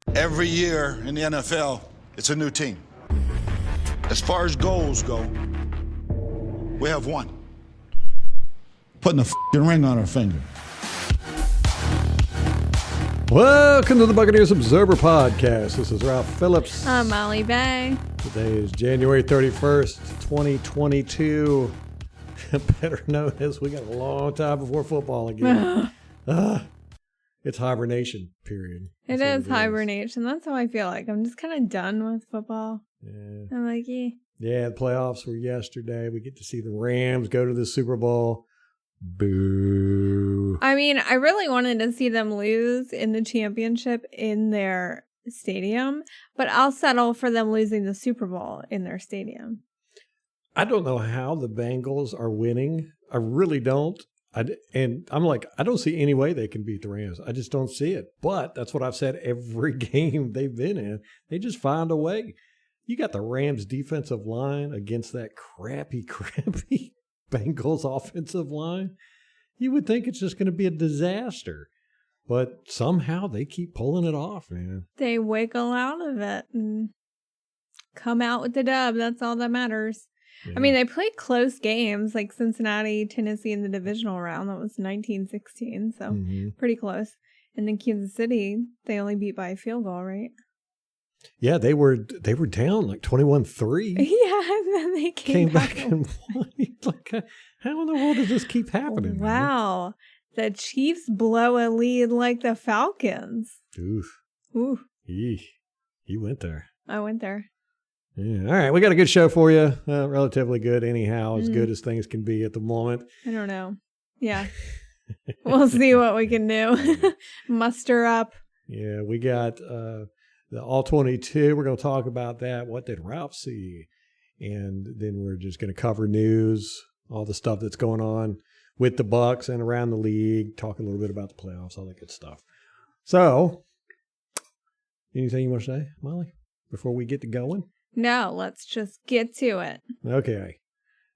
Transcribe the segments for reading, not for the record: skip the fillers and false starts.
Every year in the NFL, it's a new team. As far as goals go, we have one. Putting a f***ing ring on our finger. Welcome to the Buccaneers Observer Podcast. This is Ralph Phillips. I'm Molly Bay. Today is January 31st, 2022. Better known as we got a long time before football again. It's hibernation period. It is hibernation. That's how I feel like. I'm just kind of done with football. Yeah. I'm like, Yeah, the playoffs were yesterday. We get to see the Rams go to the Super Bowl. Boo. I mean, I really wanted to see them lose in the championship in their stadium, but I'll settle for them losing the Super Bowl in their stadium. I don't know how the Bengals are winning. I really don't. And I'm like, I don't see any way they can beat the Rams. I just don't see it. But that's what I've said every game they've been in. They just find a way. You got the Rams defensive line against that crappy Bengals offensive line. You would think it's just going to be a disaster. But somehow they keep pulling it off, man. They wiggle out of it and come out with the dub. That's all that matters. Yeah. I mean, they played close games like Cincinnati, Tennessee in the divisional round. That was 19-16, so pretty close. And then Kansas City, they only beat by a field goal, right? Yeah, they were down like 21-3. Yeah, and then they came back and won. Like, how in the world does this keep happening? Wow. Man? The Chiefs blow a lead like the Falcons. Oof. Ooh. Eesh. You went there. I went there. Yeah. All right. We got a good show for you. Relatively good anyhow, as good as things can be at the moment. I don't know. Yeah. We'll see what we can do. Muster up. Yeah. We got the All-22. We're going to talk about that. What did Ralph see? And then we're just going to cover news, all the stuff that's going on with the Bucs and around the league, talk a little bit about the playoffs, all that good stuff. So, anything you want to say, Molly, before we get to going? No, let's just get to it. Okay.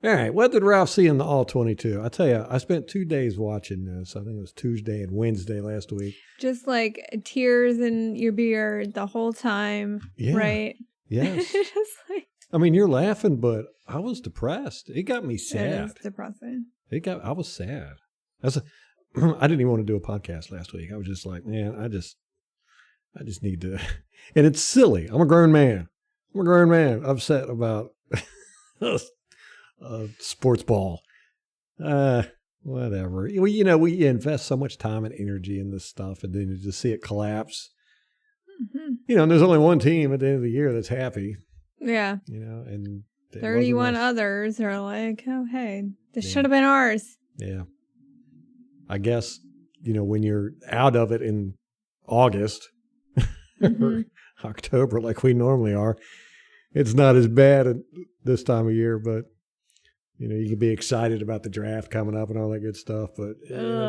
All right. What did Ralph see in the All-22? I tell you, I spent 2 days watching this. I think it was Tuesday and Wednesday last week. Just like tears in your beard the whole time, right? Yes. Just like, I mean, you're laughing, but I was depressed. It got me sad. It is depressing. I was sad. I didn't even want to do a podcast last week. I was just like, man, I just need to. And it's silly. I'm a grown man. Upset about sports ball. Whatever. We invest so much time and energy in this stuff, and then you just see it collapse. Mm-hmm. And there's only one team at the end of the year that's happy. Yeah. And 31 others are like, oh, hey, this should have been ours. Yeah. I guess, when you're out of it in August or October like we normally are, it's not as bad at this time of year, but, you can be excited about the draft coming up and all that good stuff. But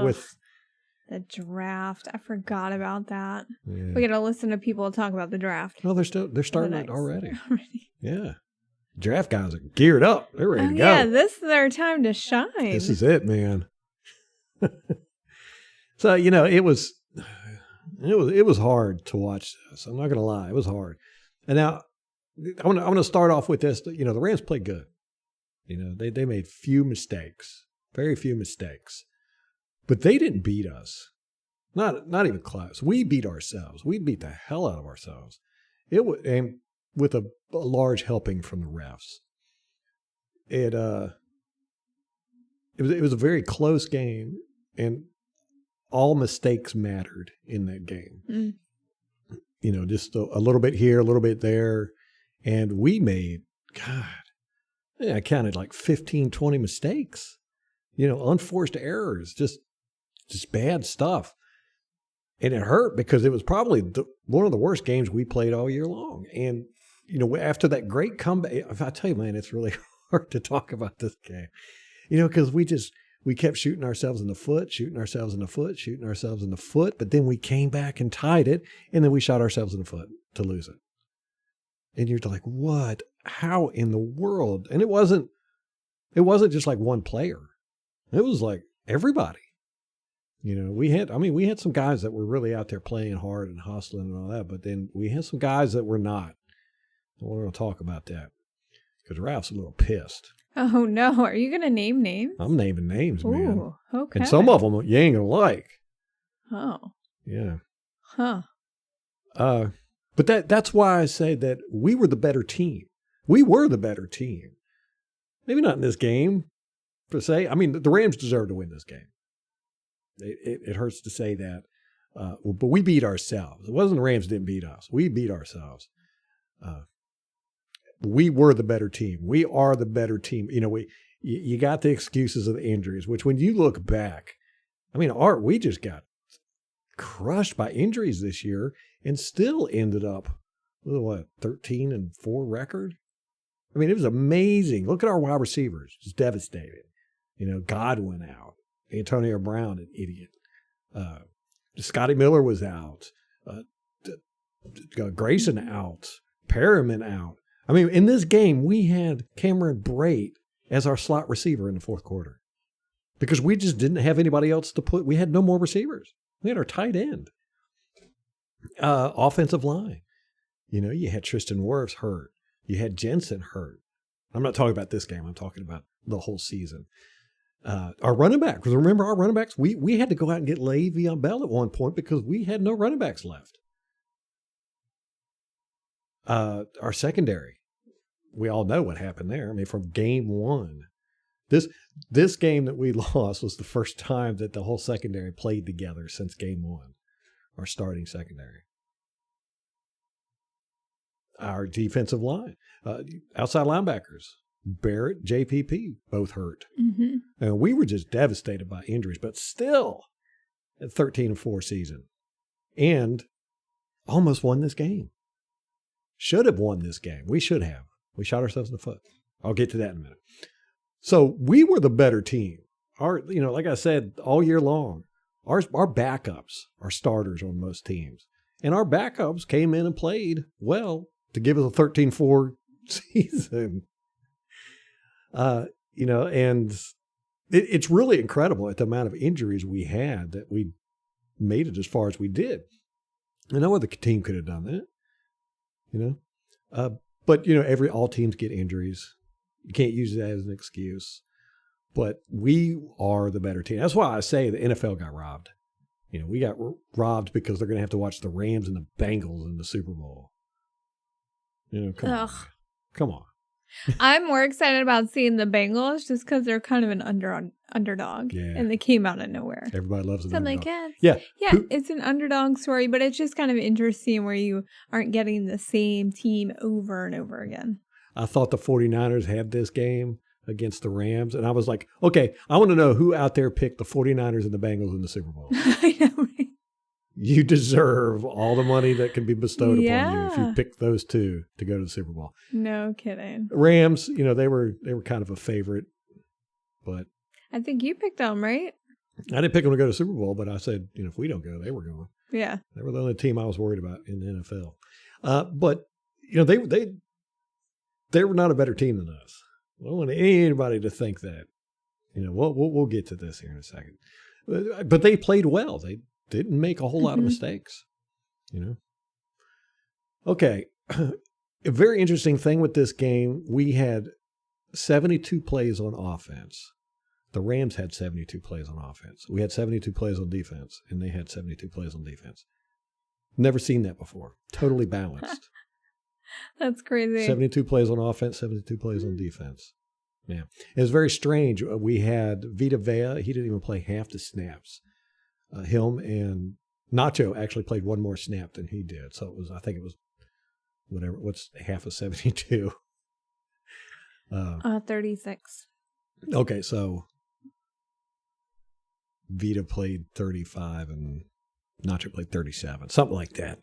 with the draft, I forgot about that. Yeah. We got to listen to people talk about the draft. Well, they're starting it already. Yeah. Draft guys are geared up. They're ready to go. Yeah, this is their time to shine. This is it, man. So, it was hard to watch this. I'm not going to lie. It was hard. And now I want to start off with this. The Rams played good. They made few mistakes, very few mistakes, but they didn't beat us. Not even close. We beat ourselves. We beat the hell out of ourselves. And with a large helping from the refs. It was a very close game, and all mistakes mattered in that game. Just a little bit here, a little bit there, and we made, I counted like 15, 20 mistakes. Unforced errors, just bad stuff. And it hurt because it was probably one of the worst games we played all year long. And, after that great comeback, I tell you, man, it's really hard to talk about this game, because we kept shooting ourselves in the foot, but then we came back and tied it, and then we shot ourselves in the foot to lose it. And you're like, what? How in the world? And it wasn't just like one player. It was like everybody. We had some guys that were really out there playing hard and hustling and all that, but then we had some guys that were not. We're going to talk about that because Ralph's a little pissed. Oh, no. Are you going to name names? I'm naming names, man. Ooh, okay. And some of them you ain't going to like. Oh. Yeah. Huh. But that's why I say that we were the better team. We were the better team. Maybe not in this game, per se. I mean, the Rams deserve to win this game. It hurts to say that. But we beat ourselves. It wasn't the Rams didn't beat us. We beat ourselves. We were the better team. We are the better team. You got the excuses of the injuries, which when you look back, I mean, we just got crushed by injuries this year and still ended up with 13-4 record? I mean, it was amazing. Look at our wide receivers. Just devastated. Godwin out. Antonio Brown, an idiot. Scotty Miller was out. Grayson out. Perriman out. I mean, in this game, we had Cameron Brate as our slot receiver in the fourth quarter because we just didn't have anybody else to put. We had no more receivers. We had our tight end. Offensive line. You had Tristan Wirfs hurt. You had Jensen hurt. I'm not talking about this game. I'm talking about the whole season. Our running backs. Remember our running backs? We had to go out and get Le'Veon Bell at one point because we had no running backs left. Our secondary. We all know what happened there. I mean, from game one. This game that we lost was the first time that the whole secondary played together since game one. Our starting secondary. Our defensive line. Outside linebackers. Barrett, JPP, both hurt. Mm-hmm. And we were just devastated by injuries, but still at 13-4 season. And almost won this game. Should have won this game. We should have. We shot ourselves in the foot. I'll get to that in a minute. So we were the better team. Like I said, all year long, our backups are starters on most teams. And our backups came in and played well to give us a 13-4 season. And it's really incredible at the amount of injuries we had that we made it as far as we did. And no other team could have done that, But, all teams get injuries. You can't use that as an excuse. But we are the better team. That's why I say the NFL got robbed. We got robbed because they're going to have to watch the Rams and the Bengals in the Super Bowl. Come on. I'm more excited about seeing the Bengals just because they're kind of an underdog. Yeah. And they came out of nowhere. Everybody loves an so underdog. Yeah, it's an underdog story, but it's just kind of interesting where you aren't getting the same team over and over again. I thought the 49ers had this game against the Rams, and I was like, okay, I want to know who out there picked the 49ers and the Bengals in the Super Bowl. I know, right? You deserve all the money that can be bestowed upon you if you pick those two to go to the Super Bowl. No kidding. Rams, they were kind of a favorite, but I think you picked them, right? I didn't pick them to go to the Super Bowl, but I said, if we don't go, they were going. Yeah. They were the only team I was worried about in the NFL. But they were not a better team than us. I don't want anybody to think that. We'll get to this here in a second. But they played well. They didn't make a whole lot of mistakes, Okay. A very interesting thing with this game, we had 72 plays on offense. The Rams had 72 plays on offense. We had 72 plays on defense, and they had 72 plays on defense. Never seen that before. Totally balanced. That's crazy. 72 plays on offense, 72 plays on defense. Yeah. It was very strange. We had Vita Vea. He didn't even play half the snaps. Him and Nacho actually played one more snap than he did. So I think it was what's half of 72? 36. Okay, so Vita played 35 and Nacho played 37, something like that.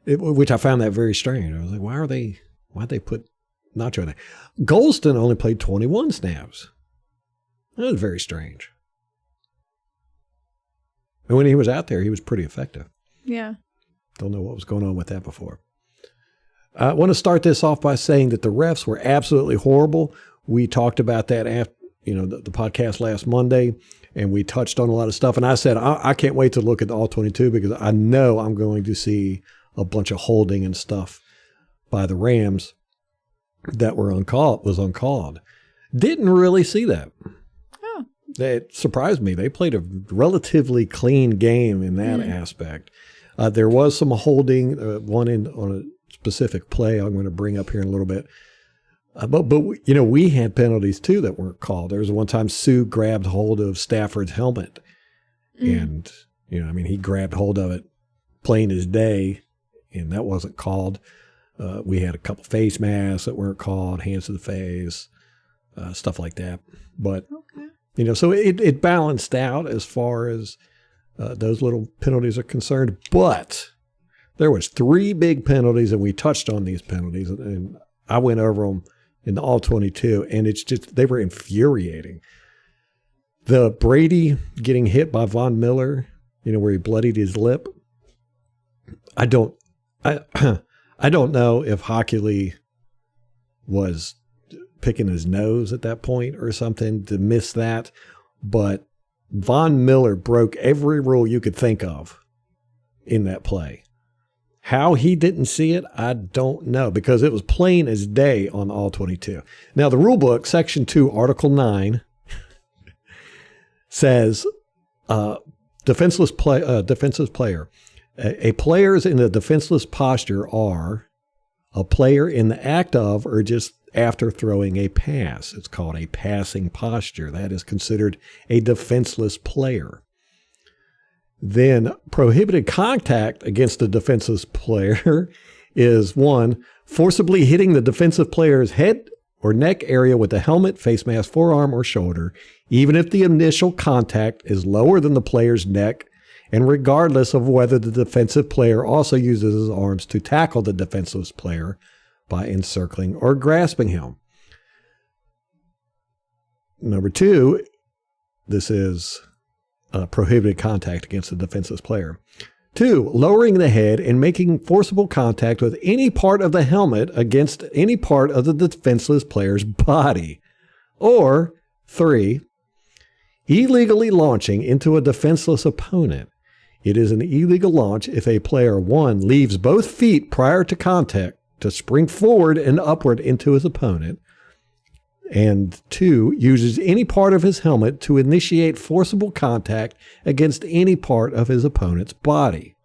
Which I found that very strange. I was like, why'd they put Nacho in there? Golston only played 21 snaps. That was very strange. And when he was out there, he was pretty effective. Yeah. Don't know what was going on with that before. I want to start this off by saying that the refs were absolutely horrible. We talked about that after, the podcast last Monday, and we touched on a lot of stuff. And I said, I can't wait to look at the All-22 because I know I'm going to see a bunch of holding and stuff by the Rams that was uncalled. Didn't really see that. Oh. It surprised me. They played a relatively clean game in that aspect. There was some holding, one on a specific play I'm going to bring up here in a little bit. But we had penalties too that weren't called. There was one time Sue grabbed hold of Stafford's helmet, and he grabbed hold of it plain as day, and that wasn't called. We had a couple face masks that weren't called, hands to the face, stuff like that. But so it balanced out as far as those little penalties are concerned. But there was 3 big penalties, and we touched on these penalties, and I went over them in the All-22, and it's just, they were infuriating. The Brady getting hit by Von Miller, where he bloodied his lip. I don't know if Hockley was picking his nose at that point or something to miss that, but Von Miller broke every rule you could think of in that play. How he didn't see it, I don't know, because it was plain as day on All-22. Now, the rule book, Section 2, Article 9, says defenseless player. A players in a defenseless posture are a player in the act of or just after throwing a pass. It's called a passing posture. That is considered a defenseless player. Then prohibited contact against the defenseless player is 1, forcibly hitting the defensive player's head or neck area with a helmet, face mask, forearm, or shoulder, even if the initial contact is lower than the player's neck and regardless of whether the defensive player also uses his arms to tackle the defenseless player by encircling or grasping him. Number 2, this is prohibited contact against the defenseless player. 2, lowering the head and making forcible contact with any part of the helmet against any part of the defenseless player's body. Or 3, illegally launching into a defenseless opponent. It is an illegal launch if a player, 1, leaves both feet prior to contact to spring forward and upward into his opponent, and 2, uses any part of his helmet to initiate forcible contact against any part of his opponent's body.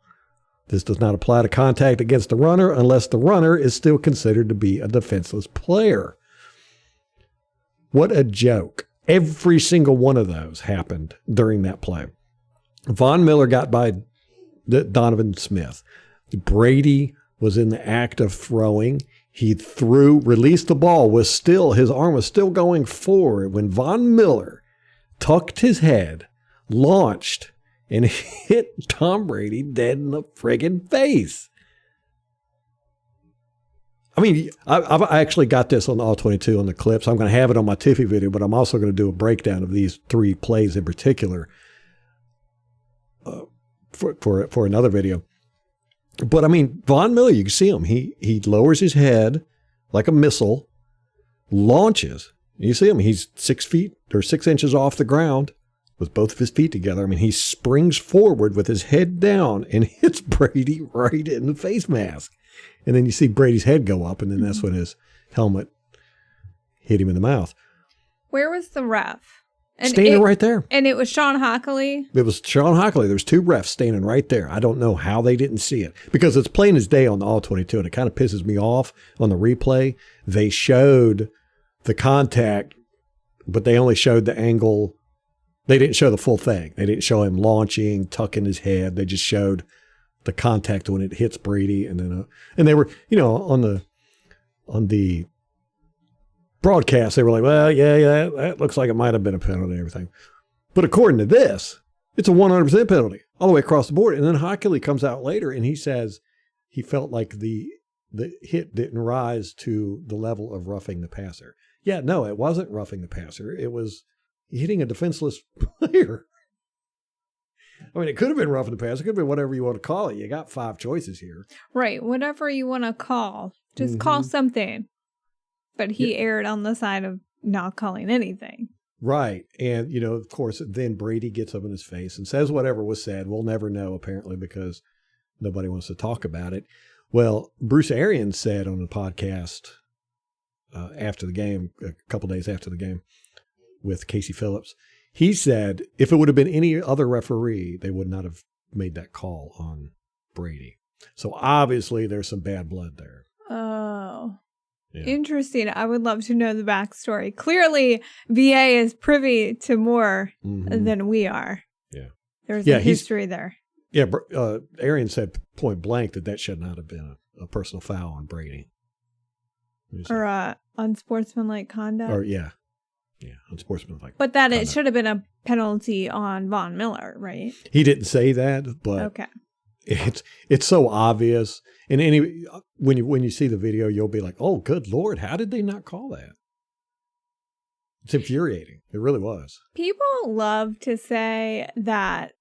This does not apply to contact against the runner unless the runner is still considered to be a defenseless player. What a joke. Every single one of those happened during that play. Von Miller got by Donovan Smith. Brady was in the act of throwing. He released the ball, his arm was still going forward when Von Miller tucked his head, launched, and hit Tom Brady dead in the friggin' face. I mean, I actually got this on the All-22 on the clips. I'm going to have it on my Tiffy video, but I'm also going to do a breakdown of these 3 plays in particular for another video. But I mean, Von Miller, you can see him. He lowers his head like a missile, launches. You see him. He's 6 feet or 6 inches off the ground with both of his feet together. I mean, he springs forward with his head down and hits Brady right in the face mask. And then you see Brady's head go up, and then that's when his helmet hit him in the mouth. Where was the ref? Standing right there. And it was Sean Hockley? It was Sean Hockley. There was 2 refs standing right there. I don't know how they didn't see it because it's plain as day on the All-22, and it kind of pisses me off on the replay. They showed the contact, but they only showed the angle. They didn't show the full thing. They didn't show him launching, tucking his head. They just showed the contact when it hits Brady, and then and they were, on the broadcast, they were like, well, yeah, that looks like it might have been a penalty and everything. But according to this, it's a 100% penalty all the way across the board. And then Hockley comes out later and he says he felt like the hit didn't rise to the level of roughing the passer. Yeah, no, it wasn't roughing the passer. It was hitting a defenseless player. I mean, it could have been roughing the passer. It could have been whatever you want to call it. You got 5 choices here. Right. Whatever you want to call. Just call something. But he erred on the side of not calling anything. Right. And, of course, then Brady gets up in his face and says whatever was said. We'll never know, apparently, because nobody wants to talk about it. Well, Bruce Arians said on the podcast after the game, a couple days after the game with Casey Phillips, he said if it would have been any other referee, they would not have made that call on Brady. So obviously there's some bad blood there. Oh. Yeah. Interesting. I would love to know the backstory. Clearly, VA is privy to more than we are. Yeah. There's a history there. Yeah. Arian said point blank that should not have been a personal foul on Brady. Or unsportsmanlike conduct. Or, yeah. Yeah, unsportsmanlike. But that conduct. It should have been a penalty on Von Miller, right? He didn't say that, but okay. It's so obvious. And when you see the video, you'll be like, "Oh, good Lord, how did they not call that?" It's infuriating. It really was. People love to say that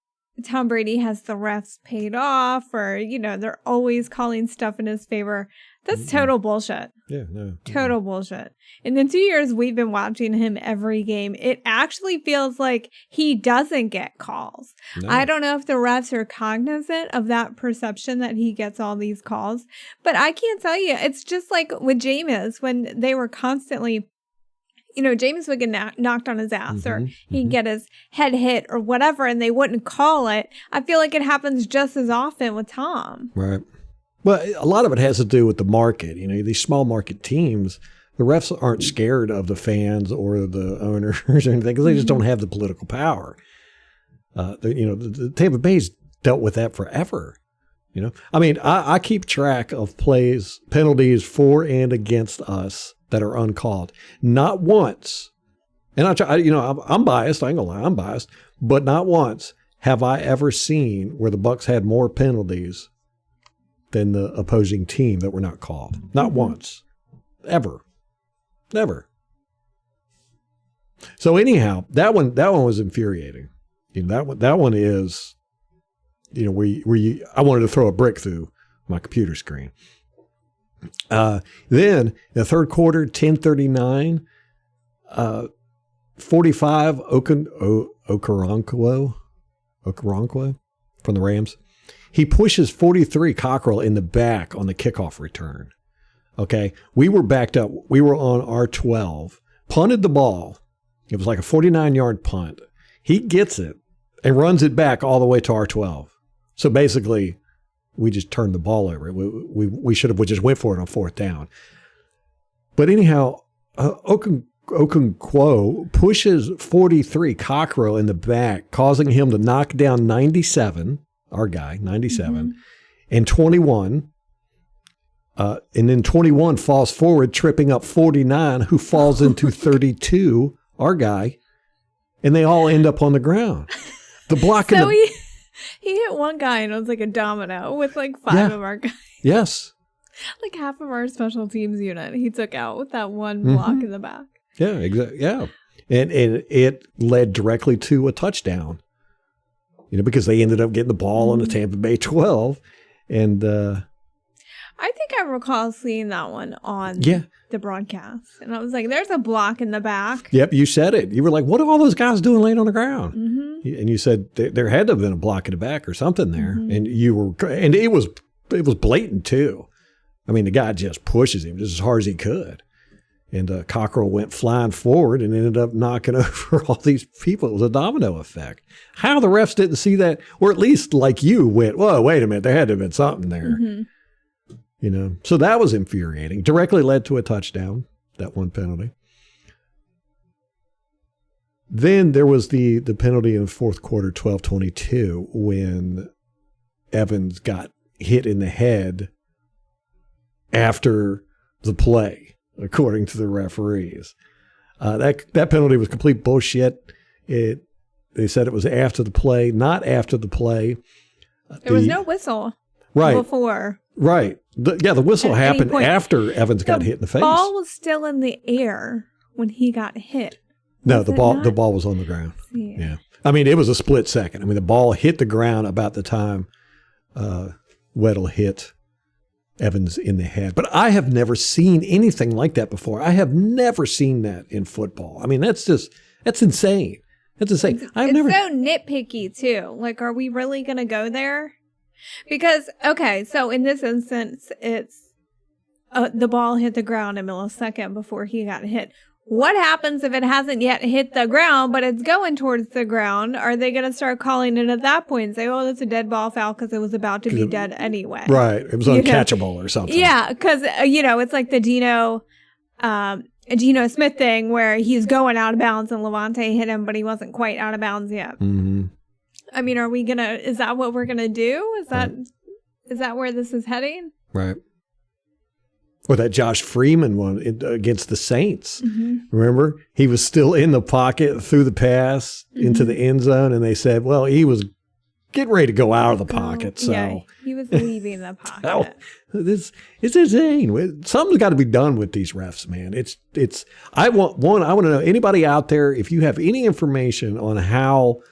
Tom Brady has the refs paid off, or they're always calling stuff in his favor. That's total bullshit. Yeah, no. Total bullshit. In the 2 years we've been watching him every game, it actually feels like he doesn't get calls. No. I don't know if the refs are cognizant of that perception that he gets all these calls, but I can't tell you. It's just like with Jameis when they were constantly, Jameis would get knocked on his ass or he'd get his head hit or whatever, and they wouldn't call it. I feel like it happens just as often with Tom. Right. Well, a lot of it has to do with the market. These small market teams, the refs aren't scared of the fans or the owners or anything because they just don't have the political power. The Tampa Bay's dealt with that forever. I mean, I keep track of penalties for and against us that are uncalled. Not once, and I'm biased. I ain't gonna lie, I'm biased, but not once have I ever seen where the Bucs had more penalties than the opposing team that were not called. Not once. Ever. Never. So anyhow, that one was infuriating. That one is, where I wanted to throw a brick through my computer screen. Then the third quarter, 10:39, 45 Okoronkwo from the Rams. He pushes 43 Cockrell in the back on the kickoff return. Okay. We were backed up. We were on our 12, punted the ball. It was like a 49-yard punt. He gets it and runs it back all the way to our 12. So basically, we just turned the ball over. We should have just went for it on fourth down. But anyhow, Okonkwo pushes 43 Cockrell in the back, causing him to knock down 97. Our guy, 97, and 21. And then 21 falls forward, tripping up 49, who falls into 32, our guy, and they all end up on the ground. The block. So he hit one guy, and it was like a domino with like five of our guys. Yes. Like half of our special teams unit he took out with that one block in the back. Yeah, exactly. Yeah. And it led directly to a touchdown. Because they ended up getting the ball on the Tampa Bay 12. And I think I recall seeing that one on the broadcast. And I was like, there's a block in the back. Yep, you said it. You were like, what are all those guys doing laying on the ground? And you said there had to have been a block in the back or something there. And and it was blatant too. I mean, the guy just pushes him just as hard as he could. And Cockrell went flying forward and ended up knocking over all these people. It was a domino effect. How the refs didn't see that, or at least like you went, whoa, wait a minute, there had to have been something there. So that was infuriating. Directly led to a touchdown, that one penalty. Then there was the penalty in the fourth quarter, 12-22, when Evans got hit in the head after the play. According to the referees, that penalty was complete bullshit. They said it was after the play, not after the play. There was no whistle before. Right. The whistle happened after Evans got hit in the face. The ball was still in the air when he got hit. No, the ball was on the ground. Yeah. I mean, it was a split second. I mean, the ball hit the ground about the time Weddle hit Evans in the head. But I have never seen anything like that before. I have never seen that in football. I mean, that's just That's insane. That's insane. It's so nitpicky too. Like, are we really going to go there? Because, okay, so in this instance, it's the ball hit the ground a millisecond before he got hit. What happens if it hasn't yet hit the ground, but it's going towards the ground? Are they going to start calling it at that point and say, oh, that's a dead ball foul because it was about to be dead anyway? Right. It was uncatchable or something. Yeah, because, it's like the Geno Smith thing where he's going out of bounds and Lavonte hit him, but he wasn't quite out of bounds yet. Mm-hmm. I mean, is that what we're going to do? Is that where this is heading? Right. Or that Josh Freeman one against the Saints. Mm-hmm. Remember? He was still in the pocket, threw the pass into the end zone, and they said, well, he was getting ready to go out of the pocket. So yeah, he was leaving the pocket. It's insane. Something's got to be done with these refs, man. I want to know, anybody out there, if you have any information on how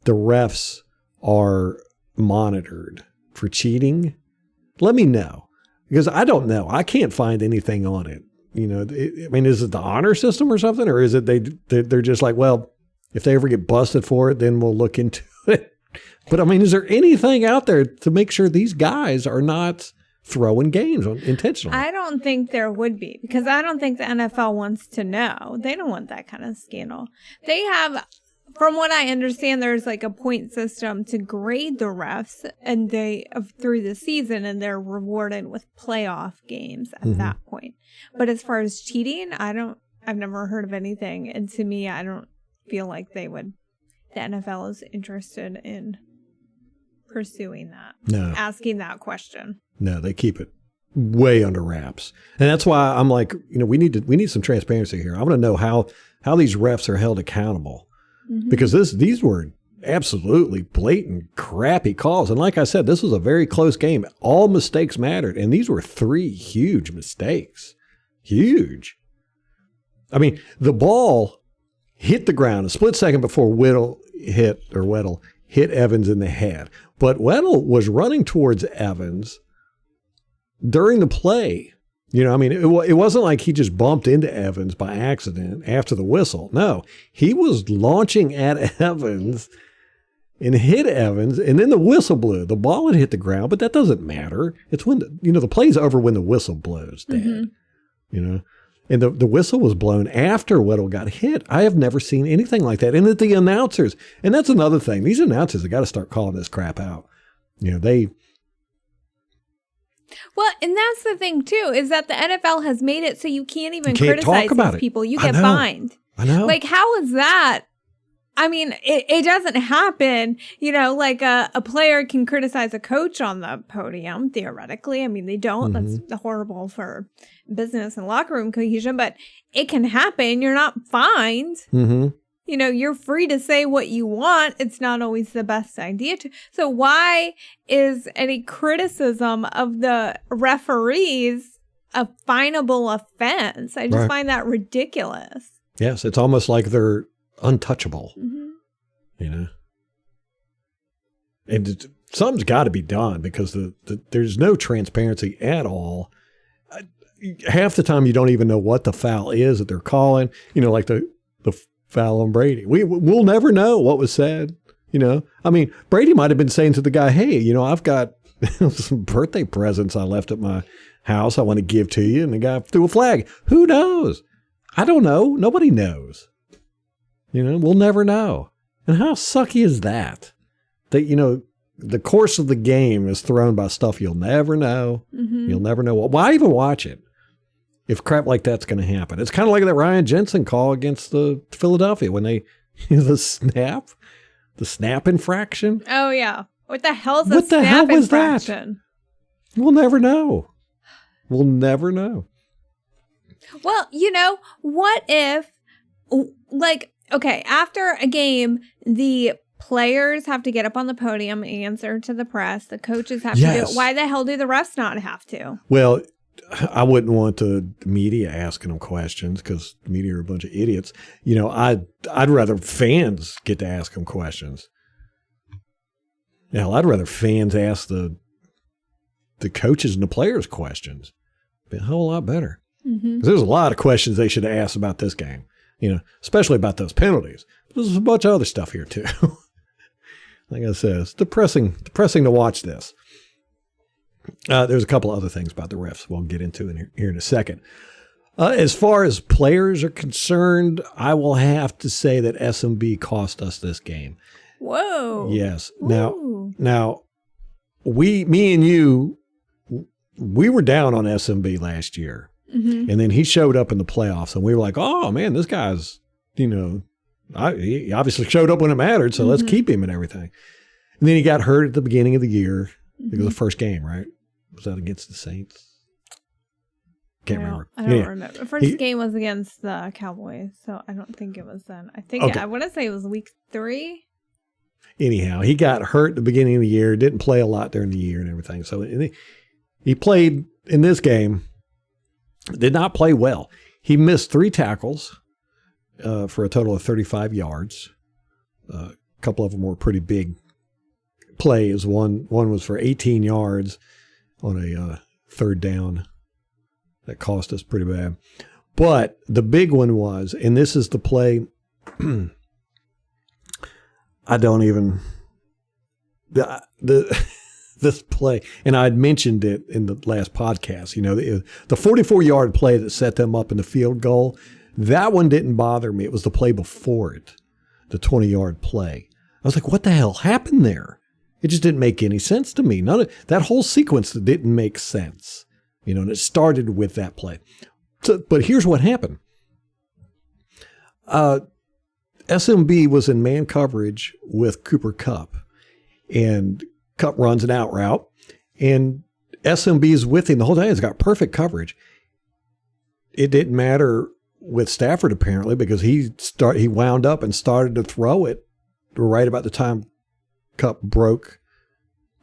the refs are monitored for cheating, let me know. Because I don't know. I can't find anything on it. Is it the honor system or something? Or is it they're just like, well, if they ever get busted for it, then we'll look into it. But is there anything out there to make sure these guys are not throwing games intentionally? I don't think there would be, because I don't think the NFL wants to know. They don't want that kind of scandal. They have, from what I understand, there's like a point system to grade the refs and through the season, and they're rewarded with playoff games at that point. But as far as cheating, I've never heard of anything. And to me, I don't feel like the NFL is interested in pursuing that. No. Asking that question. No, they keep it way under wraps. And that's why I'm like, we need some transparency here. I want to know how these refs are held accountable. Mm-hmm. Because these were absolutely blatant, crappy calls. And like I said, this was a very close game. All mistakes mattered. And these were 3 huge mistakes. Huge. The ball hit the ground a split second before Weddle hit Evans in the head. But Weddle was running towards Evans during the play. It wasn't like he just bumped into Evans by accident after the whistle. No, he was launching at Evans and hit Evans, and then the whistle blew. The ball had hit the ground, but that doesn't matter. It's when the play's over when the whistle blows, Dad. Mm-hmm. And the whistle was blown after Weddle got hit. I have never seen anything like that. And that the announcers, and that's another thing, these announcers have got to start calling this crap out. Well, and that's the thing, too, is that the NFL has made it so you can't even criticize these people. You get fined. I know. Like, how is that? It doesn't happen, like a player can criticize a coach on the podium, theoretically. They don't. Mm-hmm. That's horrible for business and locker room cohesion, but it can happen. You're not fined. Mm-hmm. You're free to say what you want. It's not always the best idea to. So why is any criticism of the referees a finable offense? I just find that ridiculous. Yes, it's almost like they're untouchable. Mm-hmm. And something's got to be done because there's no transparency at all. Half the time you don't even know what the foul is that they're calling. Like the foul on Brady. We'll never know what was said. Brady might have been saying to the guy, hey, I've got some birthday presents I left at my house I want to give to you. And the guy threw a flag. Who knows? I don't know. Nobody knows. We'll never know. And how sucky is that? That, the course of the game is thrown by stuff you'll never know. Mm-hmm. You'll never know. Why even watch it if crap like that's going to happen? It's kind of like that Ryan Jensen call against the Philadelphia when they, the snap infraction. Oh, yeah. What the hell's a snap infraction? That? We'll never know. We'll never know. Well, what if, okay, after a game, the players have to get up on the podium, answer to the press. The coaches have to do it. Why the hell do the refs not have to? Well, I wouldn't want the media asking them questions because the media are a bunch of idiots. I'd rather fans get to ask them questions. I'd rather fans ask the coaches and the players questions. It'd be a whole lot better. Mm-hmm. There's a lot of questions they should have asked about this game. especially about those penalties. But there's a bunch of other stuff here too. Like I said, it's depressing to watch this. There's a couple other things about the refs we'll get into here in a second. As far as players are concerned, I will have to say that SMB cost us this game. Whoa. Yes. Ooh. Now, me and you, we were down on SMB last year. Mm-hmm. And then he showed up in the playoffs, and we were like, oh, man, this guy's, he obviously showed up when it mattered, so let's keep him and everything. And then he got hurt at the beginning of the year. It was the first game, right? Was that against the Saints? Can't remember. I don't remember. First game was against the Cowboys, so I don't think it was then. I want to say it was week 3. Anyhow, he got hurt at the beginning of the year, didn't play a lot during the year and everything. So he played in this game, did not play well. He missed 3 tackles for a total of 35 yards. A couple of them were pretty big plays. One was for 18 yards on a third down. That cost us pretty bad. But the big one was, and this is the play, this play, and I had mentioned it in the last podcast, the 44-yard play that set them up in the field goal, that one didn't bother me. It was the play before it, the 20-yard play. I was like, what the hell happened there? It just didn't make any sense to me. That whole sequence didn't make sense. And it started with that play. So, but here's what happened. SMB was in man coverage with Cooper Kupp, and Kupp runs an out route, and SMB is with him the whole time. He's got perfect coverage. It didn't matter with Stafford apparently, because he wound up and started to throw it right about the time Kupp broke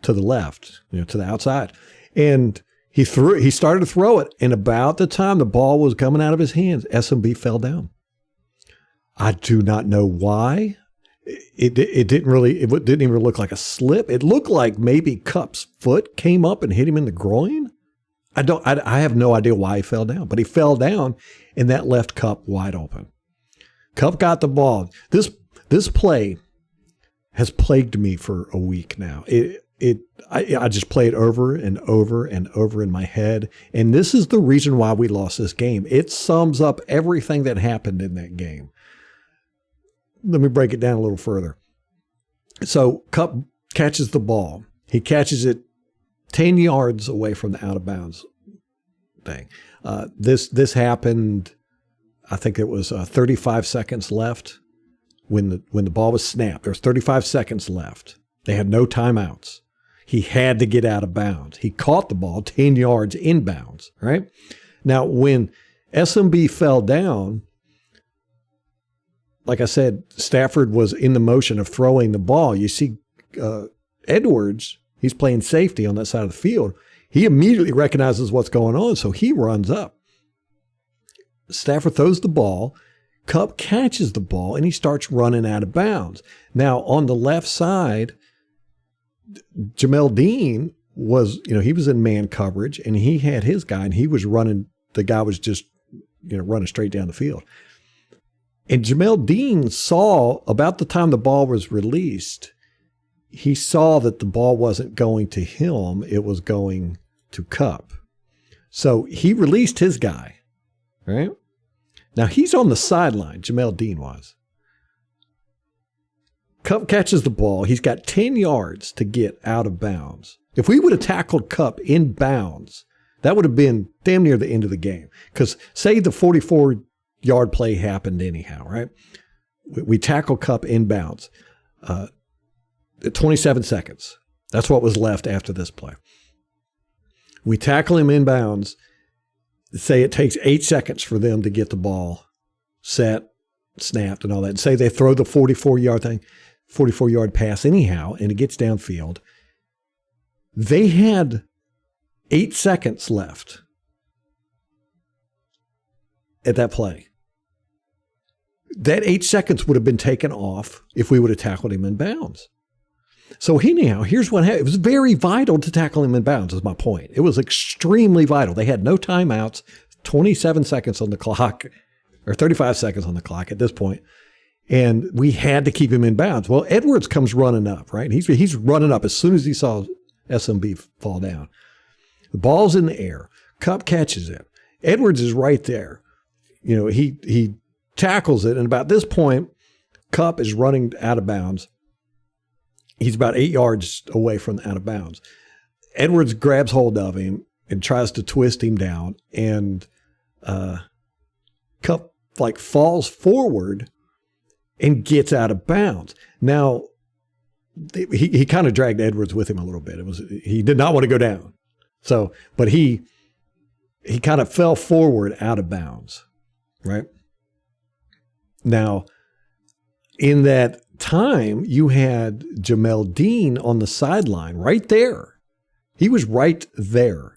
to the left, to the outside, and he started to throw it, and about the time the ball was coming out of his hands, SMB fell down. I do not know why. It didn't even look like a slip. It looked like maybe Kupp's foot came up and hit him in the groin. I have no idea why he fell down, but he fell down, and that left Kupp wide open. Kupp got the ball. This play has plagued me for a week now. I just play it over and over and over in my head. And this is the reason why we lost this game. It sums up everything that happened in that game. Let me break it down a little further. So Kupp catches the ball. He catches it 10 yards away from the out of bounds thing. This happened, I think it was 35 seconds left when the ball was snapped. There's 35 seconds left. They had no timeouts. He had to get out of bounds. He caught the ball 10 yards inbounds, right? Now, when SMB fell down, like I said, Stafford was in the motion of throwing the ball. You see Edwards, he's playing safety on that side of the field. He immediately recognizes what's going on, so he runs up. Stafford throws the ball. Kupp catches the ball, and he starts running out of bounds. Now, on the left side, Jamel Dean was, he was in man coverage, and he had his guy, and he was running. The guy was just, running straight down the field. And Jamel Dean saw, about the time the ball was released, he saw that the ball wasn't going to him, it was going to Kupp. So he released his guy, right? Now he's on the sideline, Jamel Dean was. Kupp catches the ball. He's got 10 yards to get out of bounds. If we would have tackled Kupp in bounds, that would have been damn near the end of the game. Because say the 44-yard play happened anyhow, right? We tackle Kupp in bounds. 27 seconds. That's what was left after this play. We tackle him in bounds. Say it takes 8 seconds for them to get the ball set, snapped, and all that. And say they throw the 44-yard pass anyhow, and it gets downfield. They had 8 seconds left at that play. That 8 seconds would have been taken off if we would have tackled him in bounds. So anyhow, here's what happened. It was very vital to tackle him in bounds, is my point. It was extremely vital. They had no timeouts, 27 seconds on the clock. or 35 seconds on the clock at this point. And we had to keep him in bounds. Well, Edwards comes running up, right? He's running up as soon as he saw SMB fall down. The ball's in the air. Kupp catches it. Edwards is right there. You know, he tackles it. And about this point, Kupp is running out of bounds. He's about 8 yards away from out of bounds. Edwards grabs hold of him and tries to twist him down. And Kupp like falls forward and gets out of bounds. Now, he kind of dragged Edwards with him a little bit. He did not want to go down. So, but he kind of fell forward out of bounds, right? Now, in that time, you had Jamel Dean on the sideline right there. He was right there.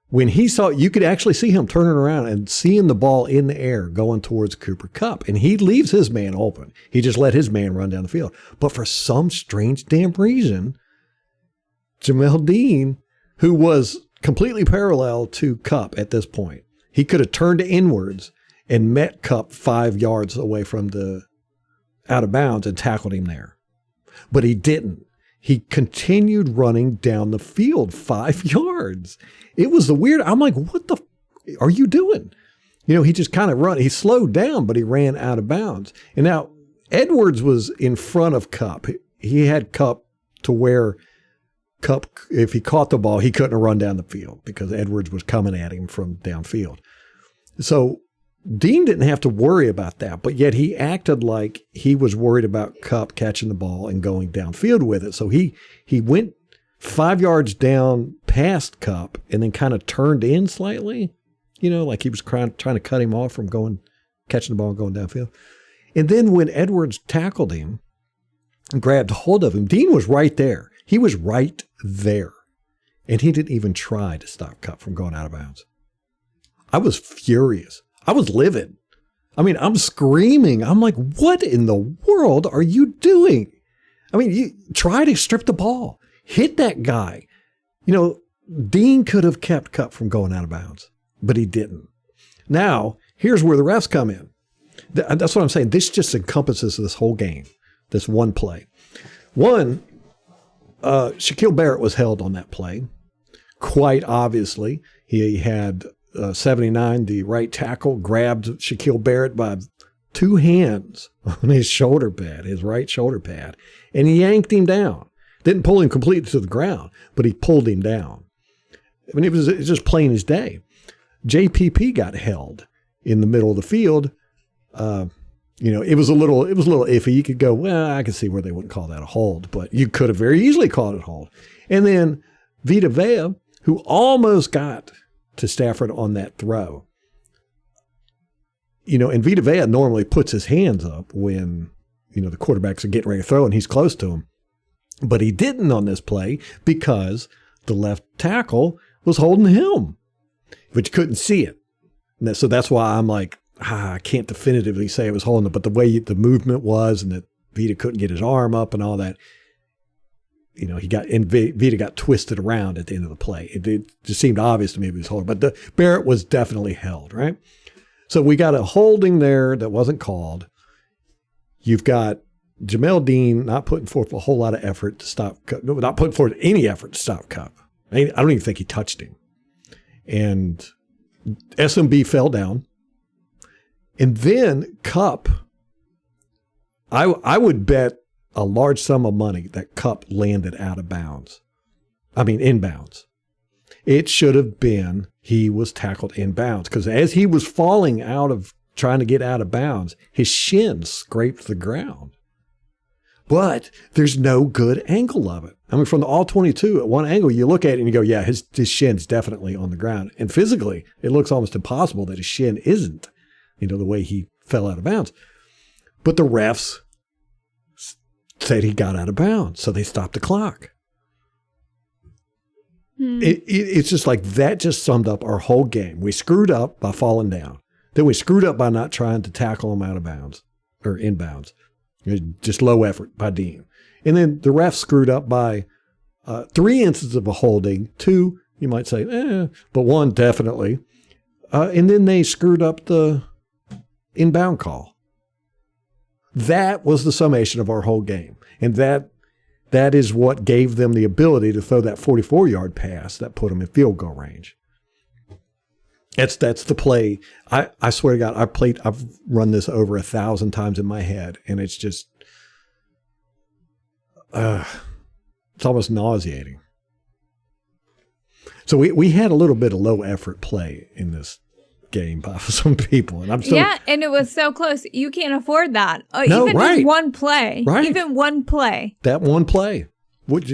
When he saw, you could actually see him turning around and seeing the ball in the air going towards Cooper Kupp. And he leaves his man open. He just let his man run down the field. But for some strange damn reason, Jamel Dean, who was completely parallel to Kupp at this point, he could have turned inwards and met Kupp 5 yards away from the out of bounds and tackled him there. But he didn't. He continued running down the field 5 yards. It was the weird. I'm like, what the are you doing? You know, he just kind of he slowed down, but he ran out of bounds. And now Edwards was in front of Kupp. He had Kupp to where Kupp, if he caught the ball, he couldn't run down the field because Edwards was coming at him from downfield. So Dean didn't have to worry about that, but yet he acted like he was worried about Kupp catching the ball and going downfield with it. So he went 5 yards down past Kupp and then kind of turned in slightly, you know, like he was trying to cut him off from catching the ball and going downfield. And then when Edwards tackled him and grabbed hold of him, Dean was right there. He was right there. And he didn't even try to stop Kupp from going out of bounds. I was furious. I was livid. I mean, I'm screaming. I'm like, what in the world are you doing? I mean, you try to strip the ball. Hit that guy. You know, Dean could have kept Kupp from going out of bounds, but he didn't. Now, here's where the refs come in. That's what I'm saying. This just encompasses this whole game, this one play. One, Shaquille Barrett was held on that play. Quite obviously, he had 79, the right tackle, grabbed Shaquille Barrett by two hands on his shoulder pad, his right shoulder pad, and he yanked him down. Didn't pull him completely to the ground, but he pulled him down. I mean, it was just plain as day. JPP got held in the middle of the field. You know, it was a little iffy. You could go, well, I can see where they wouldn't call that a hold, but you could have very easily called it a hold. And then Vita Vea, who almost got to Stafford on that throw. You know, and Vita Vea normally puts his hands up when, you know, the quarterbacks are getting ready to throw and he's close to him. But he didn't on this play because the left tackle was holding him, but you couldn't see it. And so that's why I'm like, I can't definitively say it was holding it, but the way the movement was and that Vita couldn't get his arm up and all that, you know, Vita got twisted around at the end of the play. It just seemed obvious to me he was holding, but Barrett was definitely held, right? So we got a holding there that wasn't called. You've got Jamel Dean not putting forth a whole lot of effort to stop, not putting forth any effort to stop Kupp. I don't even think he touched him. And SMB fell down. And then Kupp, I would bet a large sum of money that Kupp landed out of bounds. I mean, inbounds. It should have been he was tackled inbounds because as he was falling out of trying to get out of bounds, his shin scraped the ground. But there's no good angle of it. I mean, from the all-22 at one angle, you look at it and you go, yeah, his shin's definitely on the ground. And physically, it looks almost impossible that his shin isn't, you know, the way he fell out of bounds. But the refs said he got out of bounds, so they stopped the clock. It's just like that just summed up our whole game. We screwed up by falling down. Then we screwed up by not trying to tackle him out of bounds or inbounds. Just low effort by Dean. And then the refs screwed up by 3 instances of a holding. 2, you might say, but 1 definitely. And then they screwed up the inbound call. That was the summation of our whole game. And that is what gave them the ability to throw that 44-yard pass that put them in field goal range. That's the play. I swear to God, I've run this over 1,000 times in my head, and it's just, it's almost nauseating. So we had a little bit of low effort play in this game by some people, and I'm still, and it was so close. You can't afford that. No, even right. just one play, Right. Even one play. That one play, but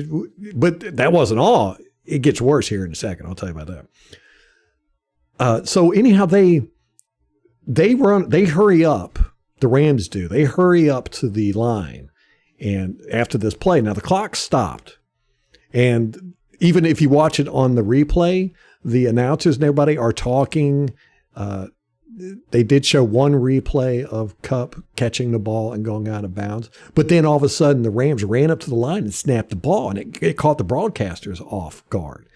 that wasn't all. It gets worse here in a second. I'll tell you about that. So anyhow, they hurry up. The Rams do. They hurry up to the line, and after this play, now the clock stopped, and even if you watch it on the replay, the announcers and everybody are talking. They did show one replay of Kupp catching the ball and going out of bounds, but then all of a sudden the Rams ran up to the line and snapped the ball, and it caught the broadcasters off guard.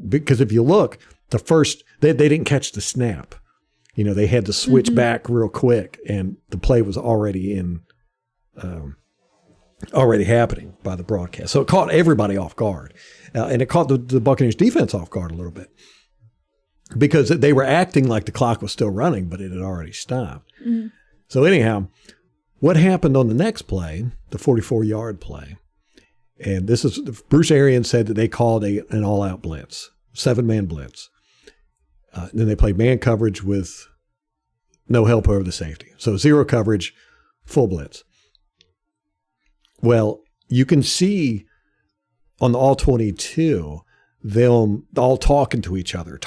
Because if you look, the first, they didn't catch the snap. You know, they had to switch back real quick, and the play was already already happening by the broadcast. So it caught everybody off guard. And it caught the Buccaneers defense off guard a little bit because they were acting like the clock was still running, but it had already stopped. Mm-hmm. So anyhow, what happened on the next play, the 44-yard play, and this is, Bruce Arians said that they called an all-out blitz, 7-man blitz. Then they played man coverage with no help over the safety. So 0 coverage, full blitz. Well, you can see on the all-22, them all talking to each other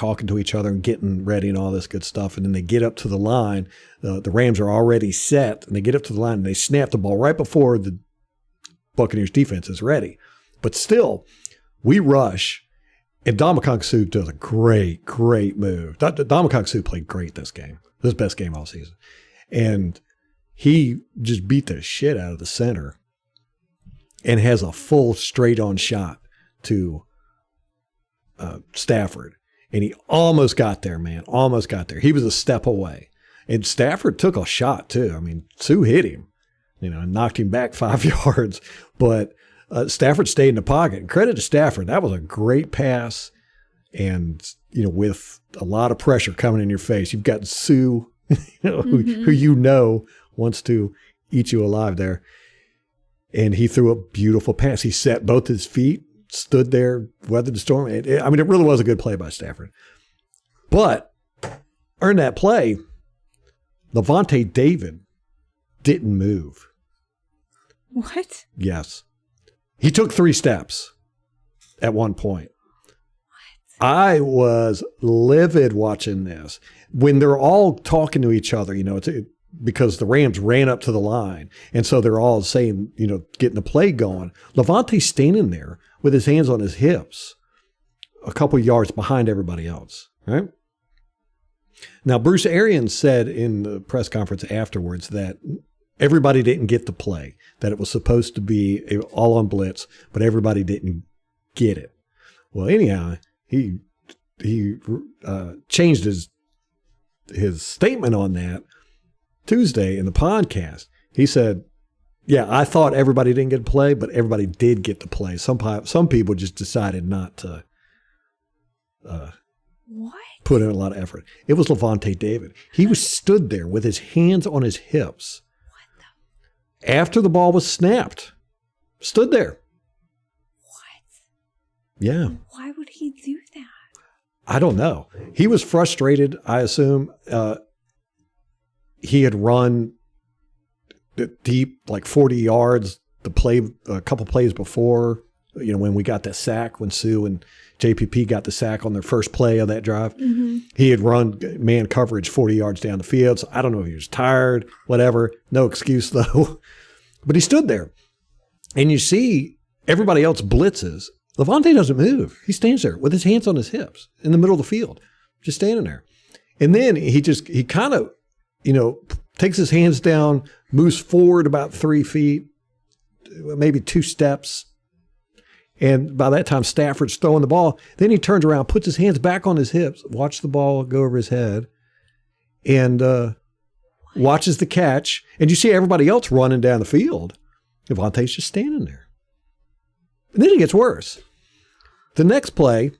and getting ready and all this good stuff. And then they get up to the line. The Rams are already set, and they get up to the line, and they snap the ball right before the Buccaneers defense is ready. But still, we rush, and Ndamukong Suh does a great, great move. Ndamukong Suh played great this game. This is his best game all season. And he just beat the shit out of the center and has a full straight-on shot to Stafford. And he almost got there, man. Almost got there. He was a step away. And Stafford took a shot, too. I mean, Suh hit him, and knocked him back 5 yards. But Stafford stayed in the pocket. And credit to Stafford. That was a great pass. And, with a lot of pressure coming in your face, you've got Suh, who wants to eat you alive there. And he threw a beautiful pass. He set both his feet, stood there, weathered the storm. It really was a good play by Stafford. But earned that play, Lavonte David didn't move. What? Yes. He took 3 steps at one point. What? I was livid watching this. When they're all talking to each other, because the Rams ran up to the line. And so they're all saying, getting the play going. Lavonte's standing there with his hands on his hips a couple of yards behind everybody else, right? Now, Bruce Arians said in the press conference afterwards that everybody didn't get the play, that it was supposed to be all on blitz, but everybody didn't get it. Well, anyhow, he changed his statement on that Tuesday in the podcast. He said, yeah, I thought everybody didn't get to play, but everybody did get to play. Some people just decided not to put in a lot of effort. It was Lavonte David. He was stood there with his hands on his hips. After the ball was snapped. Stood there. What? Yeah. Why would he do that? I don't know. He was frustrated, I assume. He had run deep, like 40 yards, a couple plays before, when we got that sack, when Suh and JPP got the sack on their first play of that drive. Mm-hmm. He had run man coverage 40 yards down the field. So I don't know if he was tired, whatever. No excuse, though. But he stood there. And you see everybody else blitzes. Lavonte doesn't move. He stands there with his hands on his hips in the middle of the field, just standing there. And then he kind of, takes his hands down, moves forward about 3 feet, maybe 2 steps. And by that time, Stafford's throwing the ball. Then he turns around, puts his hands back on his hips, watch the ball go over his head, and watches the catch, and you see everybody else running down the field. Lavonte's just standing there. And then it gets worse. The next play,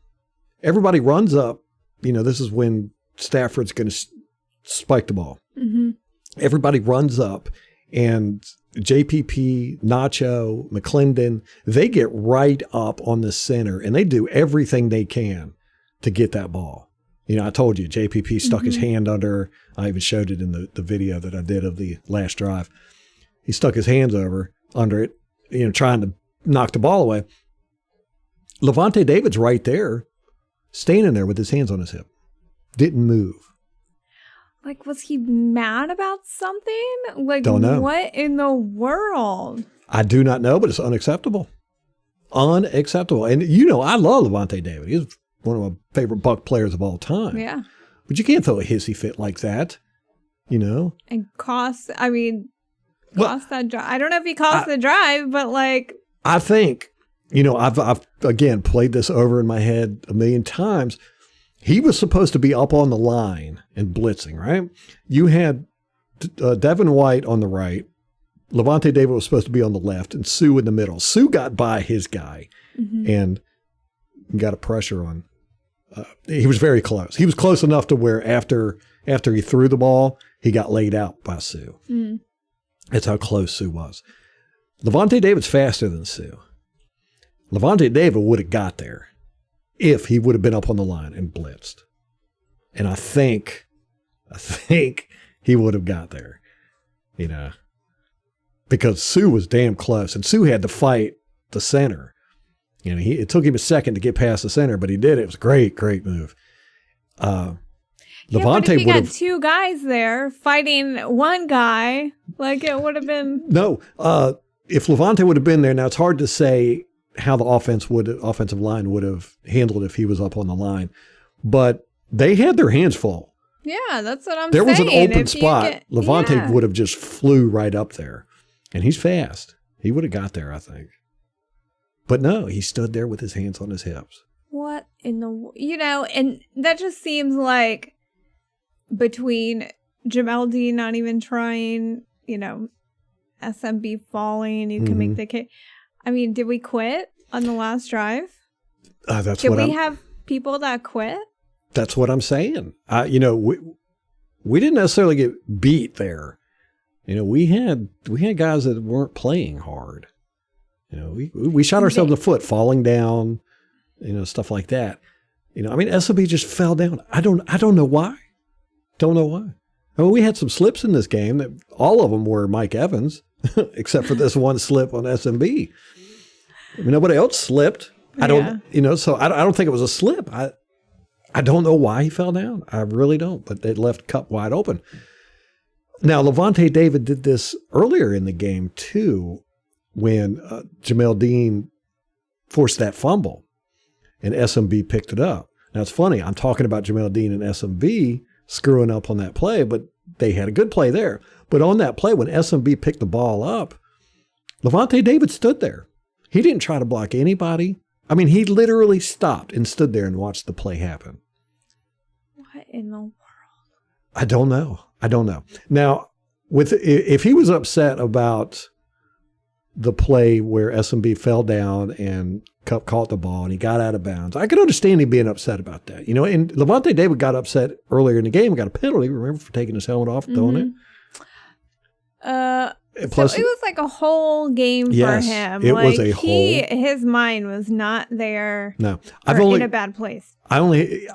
everybody runs up. This is when Stafford's going to spike the ball. Mm-hmm. Everybody runs up, and JPP, Nacho, McClendon, they get right up on the center, and they do everything they can to get that ball. I told you, JPP stuck his hand under. I even showed it in the video that I did of the last drive. He stuck his hands under it, trying to knock the ball away. Lavonte David's right there, standing there with his hands on his hip. Didn't move. Like, was he mad about something? Like, don't know. What in the world? I do not know, but it's unacceptable. Unacceptable. And I love Lavonte David. He's one of my favorite Buck players of all time. Yeah. But you can't throw a hissy fit like that, And cost that drive. I don't know if he cost the drive, but like. I think, I've again played this over in my head a million times. He was supposed to be up on the line and blitzing, right? You had Devin White on the right. Lavonte David was supposed to be on the left and Sue in the middle. Sue got by his guy and got a pressure on. He was very close. He was close enough to where after he threw the ball, he got laid out by Sue. Mm. That's how close Sue was. Lavonte David's faster than Sue. Lavonte David would have got there if he would have been up on the line and blitzed. And I think he would have got there, because Sue was damn close, and Sue had to fight the center. It took him a second to get past the center, but he did. It was a great, great move. Lavonte but if you got two guys there fighting one guy, like it would have been. No, if Lavonte would have been there, now it's hard to say how the offensive line would have handled if he was up on the line, but they had their hands full. Yeah, that's what I'm saying. There was an open spot. Lavonte would have just flew right up there, and he's fast. He would have got there, I think. But no, he stood there with his hands on his hips. What in the, and that just seems like between Jamel Dean not even trying, SMB falling, you can make the case. I mean, did we quit on the last drive? Did we have people that quit? That's what I'm saying. We didn't necessarily get beat there. We had guys that weren't playing hard. We shot ourselves in the foot, falling down, stuff like that. SMB just fell down. I don't know why. Don't know why. I mean, we had some slips in this game that all of them were Mike Evans, except for this one slip on SMB. Nobody else slipped. I don't think it was a slip. I don't know why he fell down. I really don't, but it left Kupp wide open. Now, Lavonte David did this earlier in the game too, when Jamel Dean forced that fumble and SMB picked it up. Now, it's funny. I'm talking about Jamel Dean and SMB screwing up on that play, but they had a good play there. But on that play, when SMB picked the ball up, Lavonte David stood there. He didn't try to block anybody. I mean, he literally stopped and stood there and watched the play happen. What in the world? I don't know. Now, if he was upset about the play where SMB fell down and Kupp caught the ball and he got out of bounds, I could understand him being upset about that. And Lavonte David got upset earlier in the game and got a penalty, remember, for taking his helmet off and throwing it? Plus, so it was like a whole game for him. It was a whole. His mind was not there. No, in a bad place. I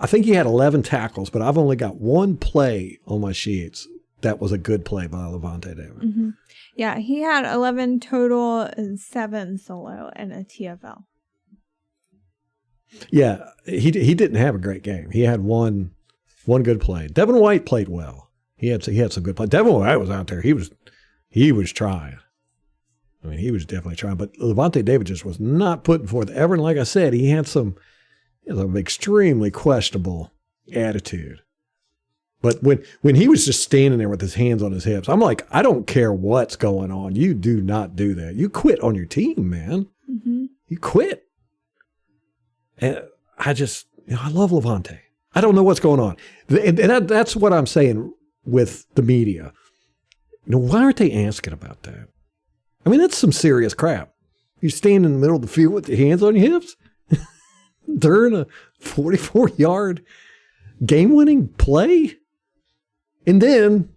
think he had 11 tackles, but I've only got one play on my sheets that was a good play by Lavonte David. Mm-hmm. Yeah, he had 11 total and 7 solo and a TFL. Yeah, he didn't have a great game. He had one good play. Devin White played well. He had some good play. Devin White was out there. He was trying. I mean, he was definitely trying. But Lavonte David just was not putting forth ever. And like I said, he had some extremely questionable attitude. But when he was just standing there with his hands on his hips, I'm like, I don't care what's going on. You do not do that. You quit on your team, man. Mm-hmm. You quit. And I love Lavonte. I don't know what's going on. And that's what I'm saying with the media. why aren't they asking about that? I mean, that's some serious crap. You stand in the middle of the field with your hands on your hips during a 44-yard game-winning play? And then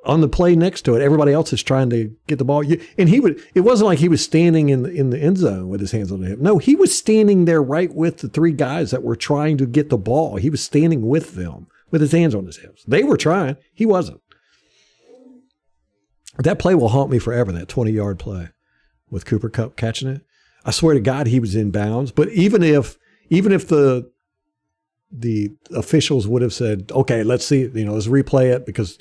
on the play next to it, everybody else is trying to get the ball. And it wasn't like he was standing in the end zone with his hands on the hip. No, he was standing there right with the three guys that were trying to get the ball. He was standing with them with his hands on his hips. They were trying. He wasn't. That play will haunt me forever, that 20-yard play with Cooper Kupp catching it. I swear to God, he was in bounds. But even if the officials would have said, okay, let's see, let's replay it because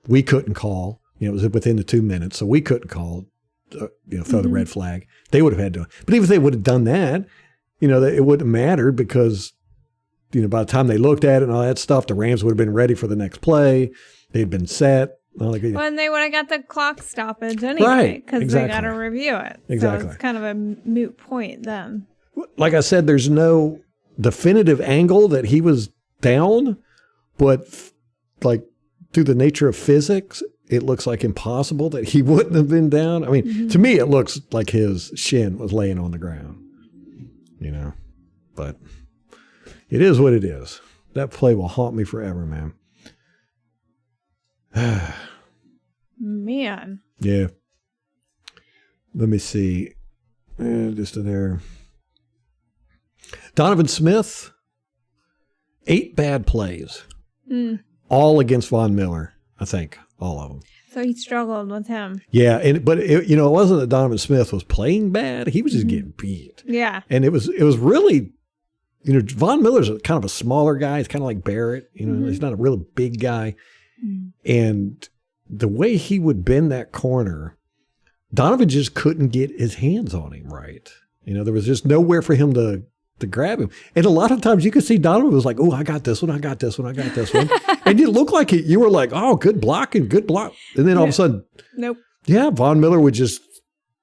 we couldn't call, it was within the 2 minutes, so we couldn't call, throw the red flag. They would have had to. But even if they would have done that, it wouldn't have mattered because, by the time they looked at it and all that stuff, the Rams would have been ready for the next play. They'd been set. Well, and they would have got the clock stoppage anyway, because they got to review it. Exactly. So it's kind of a moot point then. Like I said, there's no definitive angle that he was down, but like through the nature of physics, it looks like impossible that he wouldn't have been down. I mean, to me, it looks like his shin was laying on the ground, but it is what it is. That play will haunt me forever, man. Man. Yeah. Let me see. Just in there. Donovan Smith, 8 bad plays. All against Von Miller, I think. All of them. So he struggled with him. Yeah, but it wasn't that Donovan Smith was playing bad. He was just getting beat. Yeah. And it was really, Von Miller's kind of a smaller guy. He's kind of like Barrett. He's not a really big guy. And the way he would bend that corner, Donovan just couldn't get his hands on him right. There was just nowhere for him to grab him. And a lot of times you could see Donovan was like, oh, I got this one, I got this one, I got this one. And you look like you were like, oh, good blocking, good block. And then all of a sudden, nope. Yeah, Von Miller would just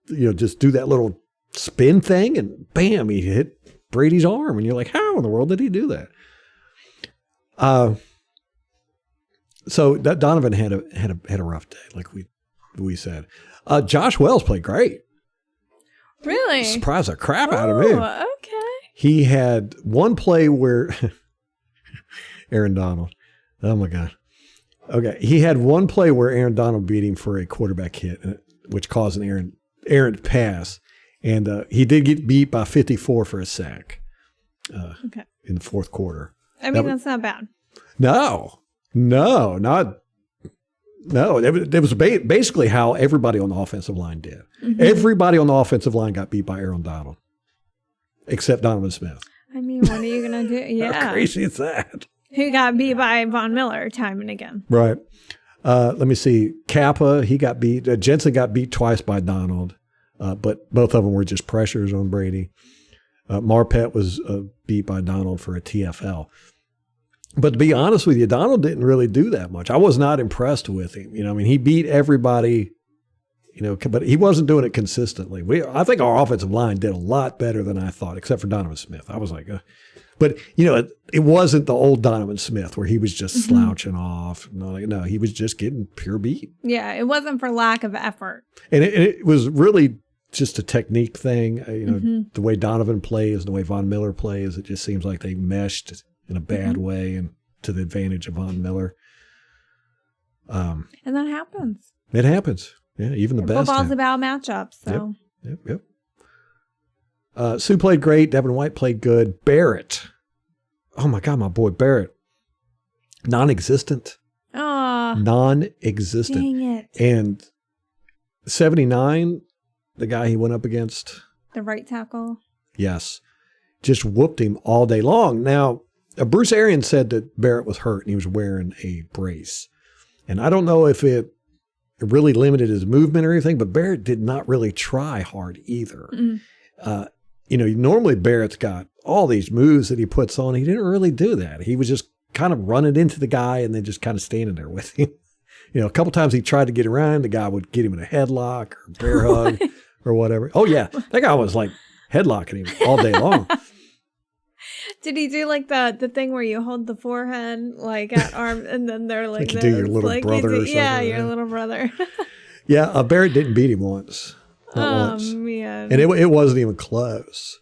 do that little spin thing and bam, he hit Brady's arm. And you're like, how in the world did he do that? So that Donovan had a rough day, like we said. Josh Wells played great. Really? Surprised the crap out of me. Okay. He had one play where Aaron Donald. Oh my God. Okay. He had one play where Aaron Donald beat him for a quarterback hit, which caused an errant pass. And he did get beat by 54 for a sack in the fourth quarter. I mean, that's not bad. No. It was basically how everybody on the offensive line did. Everybody on the offensive line got beat by Aaron Donald, except Donovan Smith. I mean, what are you going to do? Yeah. How crazy is that? Who got beat by Von Miller time and again. Right. Let me see. Kappa, he got beat. Jensen got beat twice by Donald, but both of them were just pressures on Brady. Marpet was beat by Donald for a TFL. But to be honest with you, Donald didn't really do that much. I was not impressed with him. He beat everybody, but he wasn't doing it consistently. I think our offensive line did a lot better than I thought, except for Donovan Smith. I was like, but it wasn't the old Donovan Smith where he was just slouching off. No, he was just getting pure beat. Yeah, it wasn't for lack of effort. And it was really just a technique thing. The way Donovan plays, the way Von Miller plays, it just seems like they meshed in a bad way and to the advantage of Von Miller. And that happens. It happens. Yeah, even the best. Football's about matchups. So. Yep. Sue played great. Devin White played good. Barrett. Oh, my God, my boy Barrett. Non-existent. Oh. Non-existent. Dang it. And 79, the guy he went up against. The right tackle. Yes. Just whooped him all day long. Now, Bruce Arians said that Barrett was hurt and he was wearing a brace. And I don't know if it really limited his movement or anything, but Barrett did not really try hard either. Normally Barrett's got all these moves that he puts on. He didn't really do that. He was just kind of running into the guy and then just kind of standing there with him. A couple times he tried to get around. The guy would get him in a headlock or bear hug or whatever. Oh, yeah. That guy was like headlocking him all day long. Did he do like the thing where you hold the forehead like at arm and then they're like you do your little like brother or something? Yeah, your little brother. Yeah, Barrett didn't beat him once. Not once. Man. And it wasn't even close.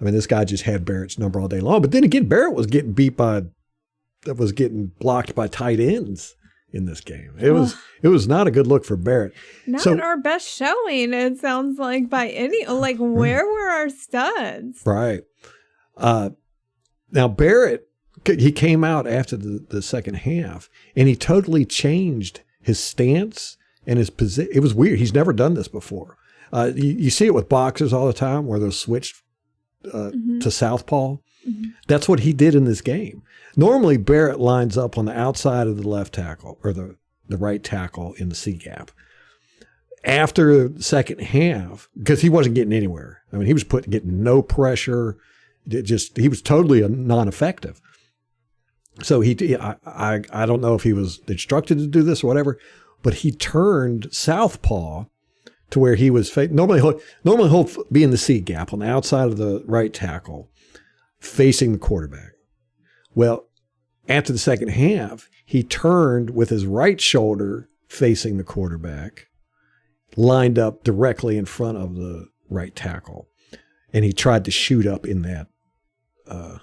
I mean, this guy just had Barrett's number all day long. But then again, Barrett was getting getting blocked by tight ends in this game. It was not a good look for Barrett. Not our best showing, it sounds like, by any, like, where were our studs? Right. Now, Barrett, he came out after the second half, and he totally changed his stance and his position. It was weird. He's never done this before. You see it with boxers all the time where they'll switch to southpaw. Mm-hmm. That's what he did in this game. Normally, Barrett lines up on the outside of the left tackle or the right tackle in the C gap. After the second half, because he wasn't getting anywhere. I mean, he was getting no pressure. He was totally non-effective. So I don't know if he was instructed to do this or whatever, but he turned southpaw to where he was normally he'll be in the C gap on the outside of the right tackle, facing the quarterback. Well, after the second half, he turned with his right shoulder facing the quarterback, lined up directly in front of the right tackle, and he tried to shoot up in that the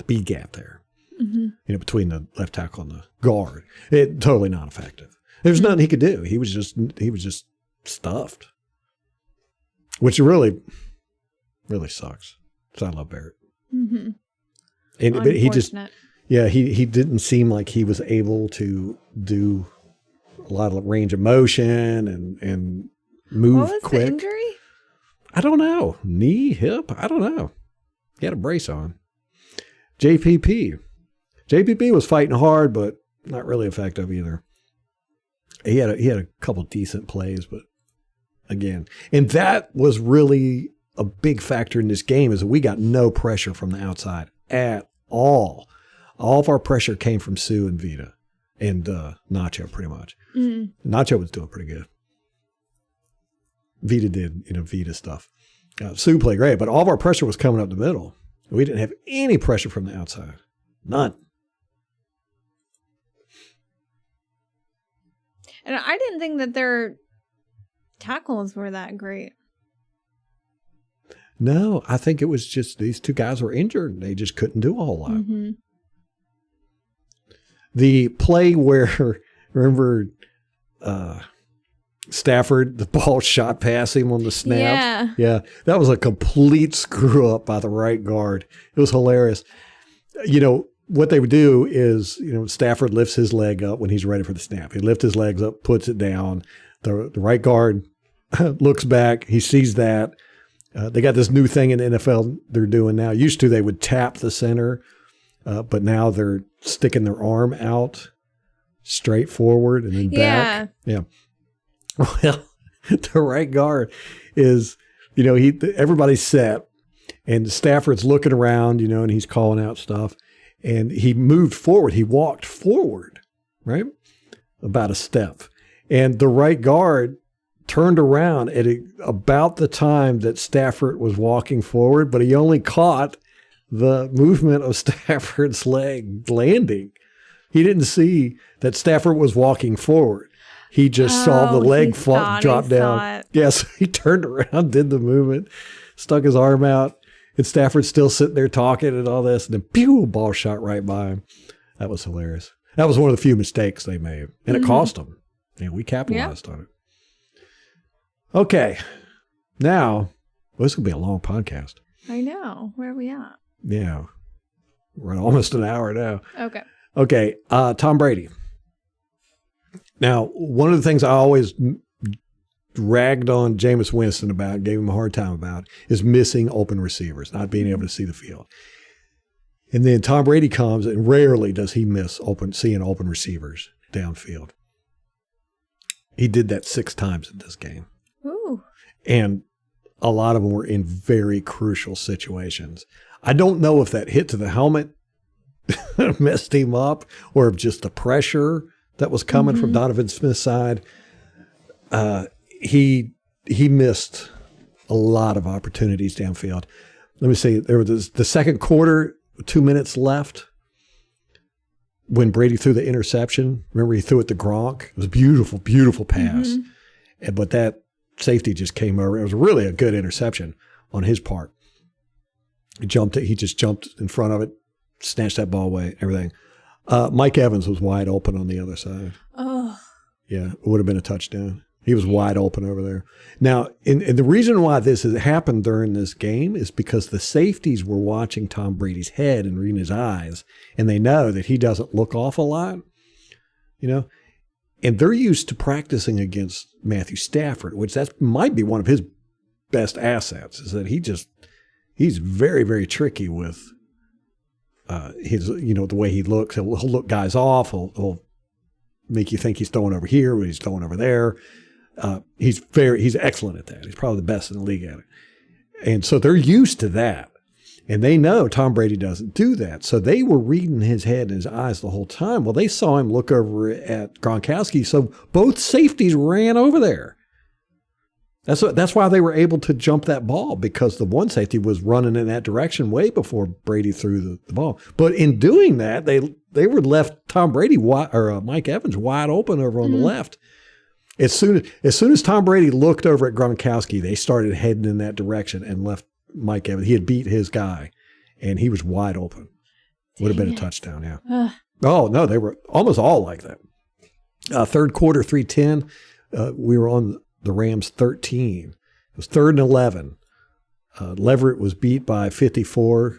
B gap there, between the left tackle and the guard. It totally not effective. There was nothing he could do. He was just stuffed, which really, really sucks. So I love Barrett. Mm-hmm. And but he didn't seem like he was able to do a lot of range of motion and move what was quick. The injury? I don't know. Knee, hip, I don't know. He had a brace on. JPP was fighting hard, but not really effective either. He had a couple decent plays, but again, and that was really a big factor in this game, is that we got no pressure from the outside at all. All of our pressure came from Sue and Vita and Nacho, pretty much. Mm-hmm. Nacho was doing pretty good. Vita did, Vita stuff. Sue played great, but all of our pressure was coming up the middle. We didn't have any pressure from the outside. None. And I didn't think that their tackles were that great. No, I think it was just these two guys were injured. They just couldn't do a whole lot. Mm-hmm. The play where, remember, Stafford, the ball shot past him on the snap. Yeah, that was a complete screw up by the right guard. It was hilarious. What they would do is, Stafford lifts his leg up when he's ready for the snap. He lifts his legs up, puts it down. The right guard looks back. He sees that. They got this new thing in the NFL they're doing now. Used to, they would tap the center, but now they're sticking their arm out straight forward and then back. Yeah. Well, the right guard is, everybody's set, and Stafford's looking around, and he's calling out stuff. And he moved forward. He walked forward, right? About a step. And the right guard turned around at about the time that Stafford was walking forward, but he only caught the movement of Stafford's leg landing. He didn't see that Stafford was walking forward. He just saw the leg drop down. Yes, he turned around, did the movement, stuck his arm out. And Stafford's still sitting there talking and all this, and then pew, ball shot right by him. That was hilarious. That was one of the few mistakes they made, and it cost them. And we capitalized on it. Okay, now this will be a long podcast. I know. Where are we at? Yeah, we're at almost an hour now. Okay. Tom Brady. Now, one of the things I always ragged on Jameis Winston about, gave him a hard time about, is missing open receivers, not being able to see the field. And then Tom Brady comes, and rarely does he miss seeing open receivers downfield. He did that 6 times in this game. Ooh. And a lot of them were in very crucial situations. I don't know if that hit to the helmet messed him up, or if just the pressure that was coming from Donovan Smith's side. He missed a lot of opportunities downfield. let me see, there was the second quarter, 2 minutes left when Brady threw the interception. Remember, he threw it to Gronk. It was a beautiful, beautiful pass. But that safety just came over. It was really a good interception on his part. He just jumped in front of it, snatched that ball away, everything. Mike Evans was wide open on the other side. Oh. Yeah, it would have been a touchdown. He was wide open over there. Now, and the reason why this has happened during this game is because the safeties were watching Tom Brady's head and reading his eyes, and they know that he doesn't look off a lot, and they're used to practicing against Matthew Stafford, which that might be one of his best assets, is that he's very, very tricky with his, the way he looks. He'll look guys off. He'll make you think he's throwing over here when he's throwing over there. He's excellent at that. He's probably the best in the league at it. And so they're used to that. And they know Tom Brady doesn't do that. So they were reading his head and his eyes the whole time. Well, they saw him look over at Gronkowski. So both safeties ran over there. That's why they were able to jump that ball, because the one safety was running in that direction way before Brady threw the ball. But in doing that, they were left Tom Brady Mike Evans wide open over on the left. As soon as Tom Brady looked over at Gronkowski, they started heading in that direction and left Mike Evans. He had beat his guy, and he was wide open. Would have been a touchdown, yeah. Oh, no, they were almost all like that. Third quarter, 3:10, we were on the Rams 13. It was 3rd and 11. Leverett was beat by 54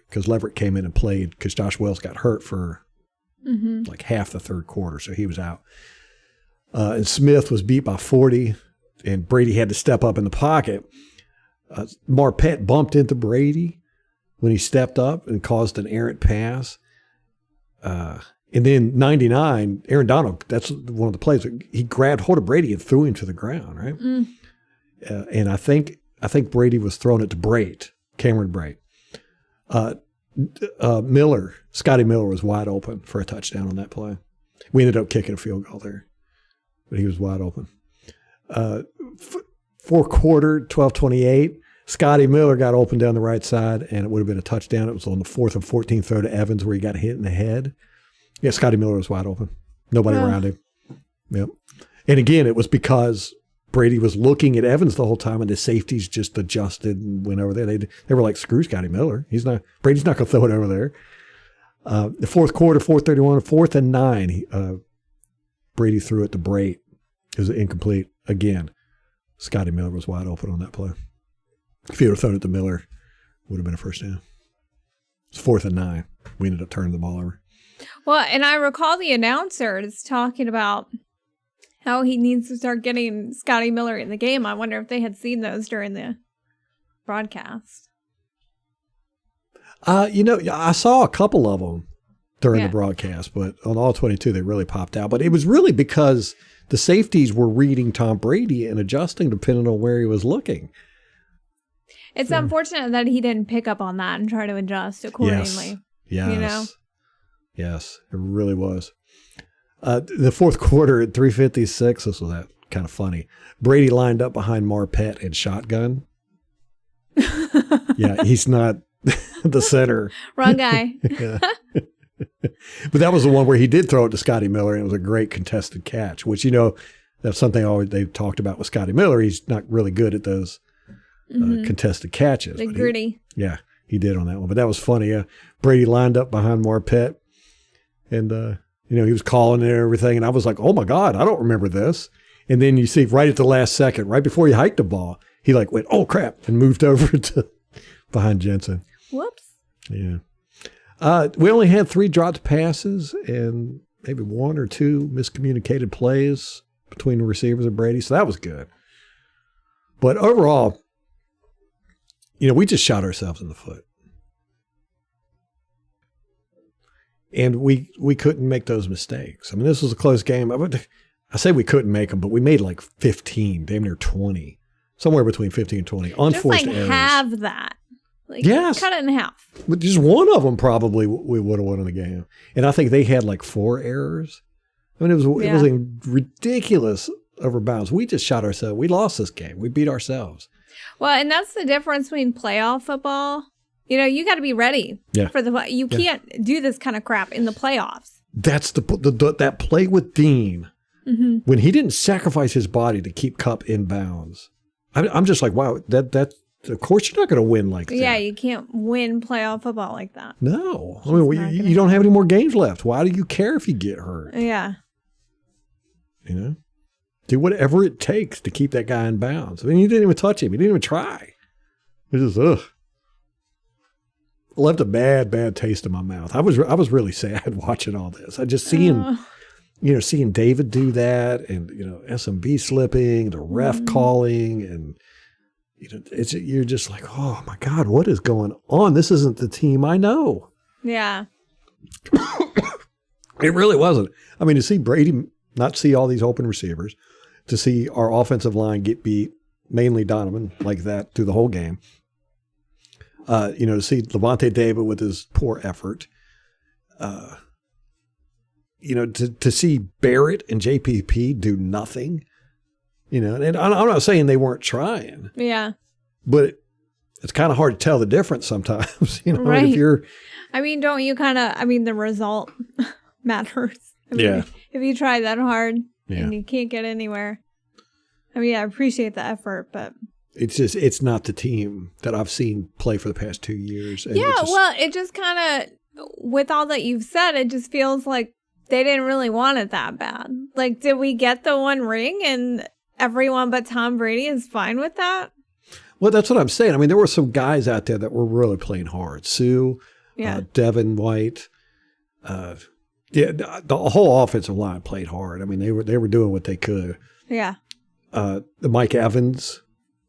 because Leverett came in and played because Josh Wells got hurt for like half the third quarter, so he was out. And Smith was beat by 40, and Brady had to step up in the pocket. Marpet bumped into Brady when he stepped up and caused an errant pass. And then 99, Aaron Donald, that's one of the plays. He grabbed hold of Brady and threw him to the ground, right? And I think Brady was throwing it to Cameron Brate. Scotty Miller was wide open for a touchdown on that play. We ended up kicking a field goal there, but he was wide open. Fourth quarter, 12:28. Scotty Miller got open down the right side, and it would have been a touchdown. It was on the 4th and 14 throw to Evans where he got hit in the head. Yeah, Scotty Miller was wide open. Nobody around him. Yep. And again, it was because Brady was looking at Evans the whole time, and the safeties just adjusted and went over there. They were like, screw Scotty Miller. Brady's not going to throw it over there. The fourth quarter, 4:31, 4th and 9. Brady threw it to Brate. It was incomplete. Again, Scotty Miller was wide open on that play. If he would have thrown it to Miller, it would have been a first down. It's 4th and 9. We ended up turning the ball over. Well, and I recall the announcers talking about how he needs to start getting Scotty Miller in the game. I wonder if they had seen those during the broadcast. I saw a couple of them during the broadcast, but on all 22, they really popped out. But it was really because the safeties were reading Tom Brady and adjusting depending on where he was looking. It's unfortunate that he didn't pick up on that and try to adjust accordingly. Yes. Yes, it really was. The fourth quarter at 3:56, this was kind of funny. Brady lined up behind Marpet and shotgun. Yeah, he's not the center. Wrong guy. But that was the one where he did throw it to Scotty Miller, and it was a great contested catch, which, that's something they've talked about with Scotty Miller. He's not really good at those contested catches. The gritty. He did on that one. But that was funny. Brady lined up behind Marpet, and, he was calling and everything. And I was like, oh, my God, I don't remember this. And then you see right at the last second, right before he hiked the ball, he went, oh, crap, and moved over to behind Jensen. Whoops. Yeah. We only had 3 dropped passes and maybe 1 or 2 miscommunicated plays between the receivers and Brady. So that was good. But overall, we just shot ourselves in the foot. And we couldn't make those mistakes. I mean, this was a close game. I say we couldn't make them, but we made like 15, damn near 20. Somewhere between 15 and 20. Unforced errors. Have that. Yes. Cut it in half. But just one of them probably we would have won in the game. And I think they had like 4 errors. I mean, it was ridiculous over bounds. We just shot ourselves. We lost this game. We beat ourselves. Well, and that's the difference between playoff football. You know, you got to be ready for you can't do this kind of crap in the playoffs. That's that play with Dean when he didn't sacrifice his body to keep Kupp in bounds. I'm just like, wow, that of course you're not going to win like that. Yeah, you can't win playoff football like that. No. I mean, you don't have any more games left. Why do you care if you get hurt? Yeah. You know? Do whatever it takes to keep that guy in bounds. I mean, he didn't even touch him. He didn't even try. It just, left a bad taste in my mouth. I was really sad watching all this. I just seeing David do that, and SMB slipping, the ref calling, and you're just like, oh my God, what is going on? This isn't the team I know. Yeah. It really wasn't. I mean, to see Brady not see all these open receivers, to see our offensive line get beat, mainly Donovan, like that through the whole game. To see Lavonte David with his poor effort. To see Barrett and JPP do nothing. And I'm not saying they weren't trying. Yeah. But it's kind of hard to tell the difference sometimes. Right. If you're. I mean, don't you the result matters. If you try that hard and you can't get anywhere. I mean, I appreciate the effort, but. It's not the team that I've seen play for the past 2 years. And it just kind of, with all that you've said, it just feels like they didn't really want it that bad. Like, did we get the one ring and everyone but Tom Brady is fine with that? Well, that's what I'm saying. I mean, there were some guys out there that were really playing hard. Sue, Devin White, the whole offensive line played hard. I mean, they were doing what they could. Yeah. Mike Evans.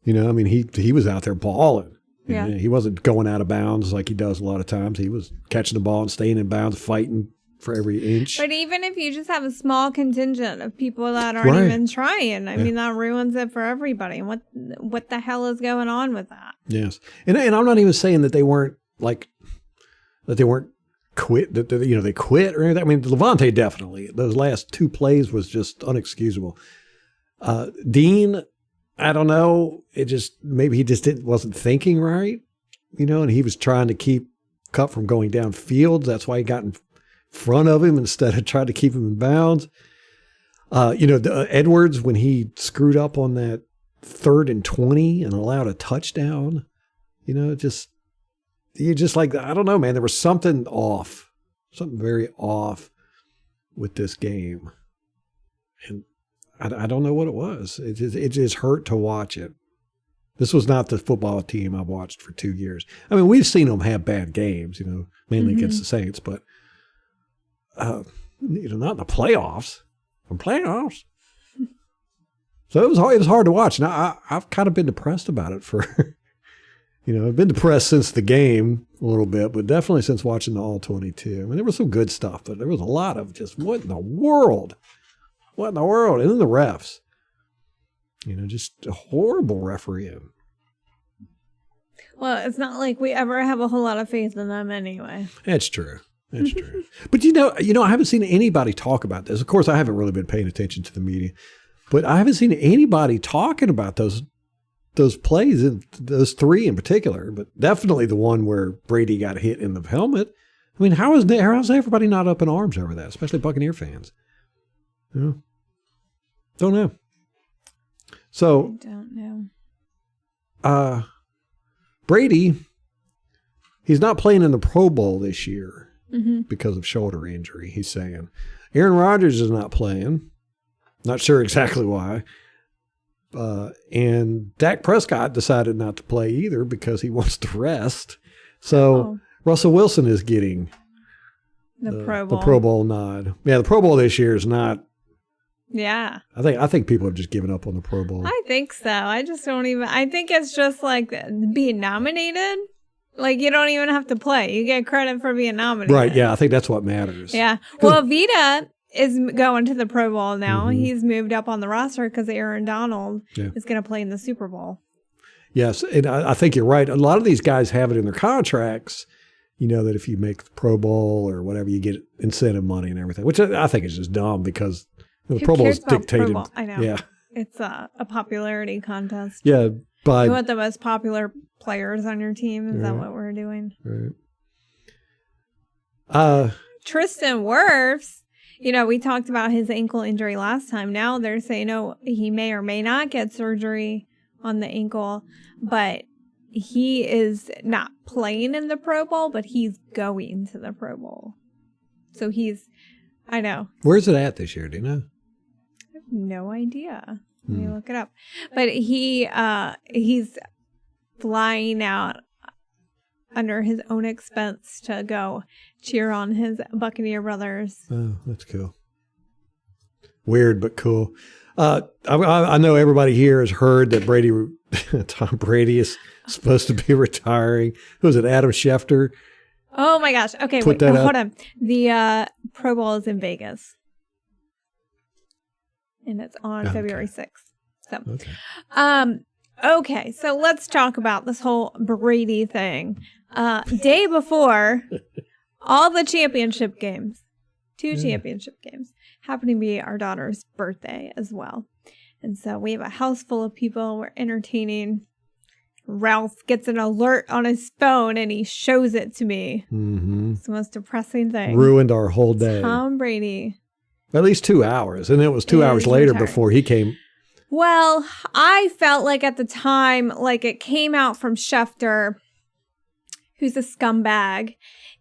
He was out there balling. Yeah. He wasn't going out of bounds like he does a lot of times. He was catching the ball and staying in bounds, fighting for every inch. But even if you just have a small contingent of people that aren't even trying, I mean, that ruins it for everybody. What the hell is going on with that? Yes. And I'm not even saying that they weren't quit, they quit or anything. I mean, Lavonte definitely. Those last two plays was just unexcusable. Dean, I don't know. Maybe he just wasn't thinking right, and he was trying to keep Kupp from going downfield. That's why he got in front of him instead of trying to keep him in bounds. Edwards, when he screwed up on that 3rd and 20 and allowed a touchdown, you're just like, I don't know, man. There was something very off with this game. And I don't know what it was. It just hurt to watch it. This was not the football team I've watched for 2 years. I mean, we've seen them have bad games, mainly against the Saints, but not in the playoffs. Playoffs. So it was hard to watch. Now I've kind of been depressed about it for, I've been depressed since the game a little bit, but definitely since watching the All 22. I mean, there was some good stuff, but there was a lot of just what in the world. What in the world? And then the refs. Just a horrible refereeing. Well, it's not like we ever have a whole lot of faith in them anyway. That's true. That's true. But I haven't seen anybody talk about this. Of course, I haven't really been paying attention to the media, but I haven't seen anybody talking about those plays, those three in particular, but definitely the one where Brady got hit in the helmet. I mean, how's everybody not up in arms over that, especially Buccaneer fans? Don't know. So I don't know. Brady, he's not playing in the Pro Bowl this year because of shoulder injury, he's saying. Aaron Rodgers is not playing. Not sure exactly why. And Dak Prescott decided not to play either because he wants to rest. So Russell Wilson is getting the Pro Bowl nod. Yeah, the Pro Bowl this year is not. Yeah. I think people have just given up on the Pro Bowl. I think so. I think it's just like being nominated. Like, you don't even have to play. You get credit for being nominated. Right, yeah. I think that's what matters. Yeah. Well, Vita is going to the Pro Bowl now. He's moved up on the roster because Aaron Donald is going to play in the Super Bowl. Yes, and I think you're right. A lot of these guys have it in their contracts, that if you make the Pro Bowl or whatever, you get incentive money and everything, which I think is just dumb because the Pro Bowl is dictated. I know. Yeah. It's a popularity contest. Yeah, You want the most popular players on your team? Is that what we're doing? Right. Tristan Wirfs, we talked about his ankle injury last time. Now they're saying, he may or may not get surgery on the ankle, but he is not playing in the Pro Bowl, but he's going to the Pro Bowl. So I know. Where's it at this year? Do you know? I have no idea. Let me look it up. But he's flying out under his own expense to go cheer on his Buccaneer brothers. Oh, that's cool. Weird, but cool. I know everybody here has heard that Tom Brady is supposed to be retiring. Who was it? Adam Schefter? Oh my gosh. Okay, hold on. The Pro Bowl is in Vegas. And it's on February 6th. So, okay, so let's talk about this whole Brady thing. Day before, all the championship games, 2 championship games, happen to be our daughter's birthday as well. And so we have a house full of people. We're entertaining. Ralph gets an alert on his phone and he shows it to me. Mm-hmm. It's the most depressing thing. Ruined our whole day. Tom Brady. At least 2 hours. And it was 2 hours later before he came. Well, I felt like at the time, like it came out from Schefter, who's a scumbag.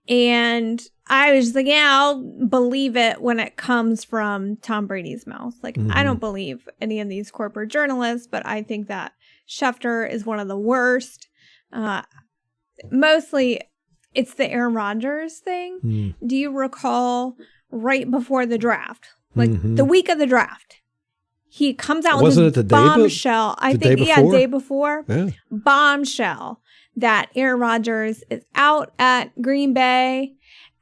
And I was just like, yeah, I'll believe it when it comes from Tom Brady's mouth. Like, I don't believe any of these corporate journalists, but I think that Schefter is one of the worst. Mostly, it's the Aaron Rodgers thing. Do you recall right before the draft, like the week of the draft, he comes out with this bombshell. Day before. Yeah. Bombshell that Aaron Rodgers is out at Green Bay,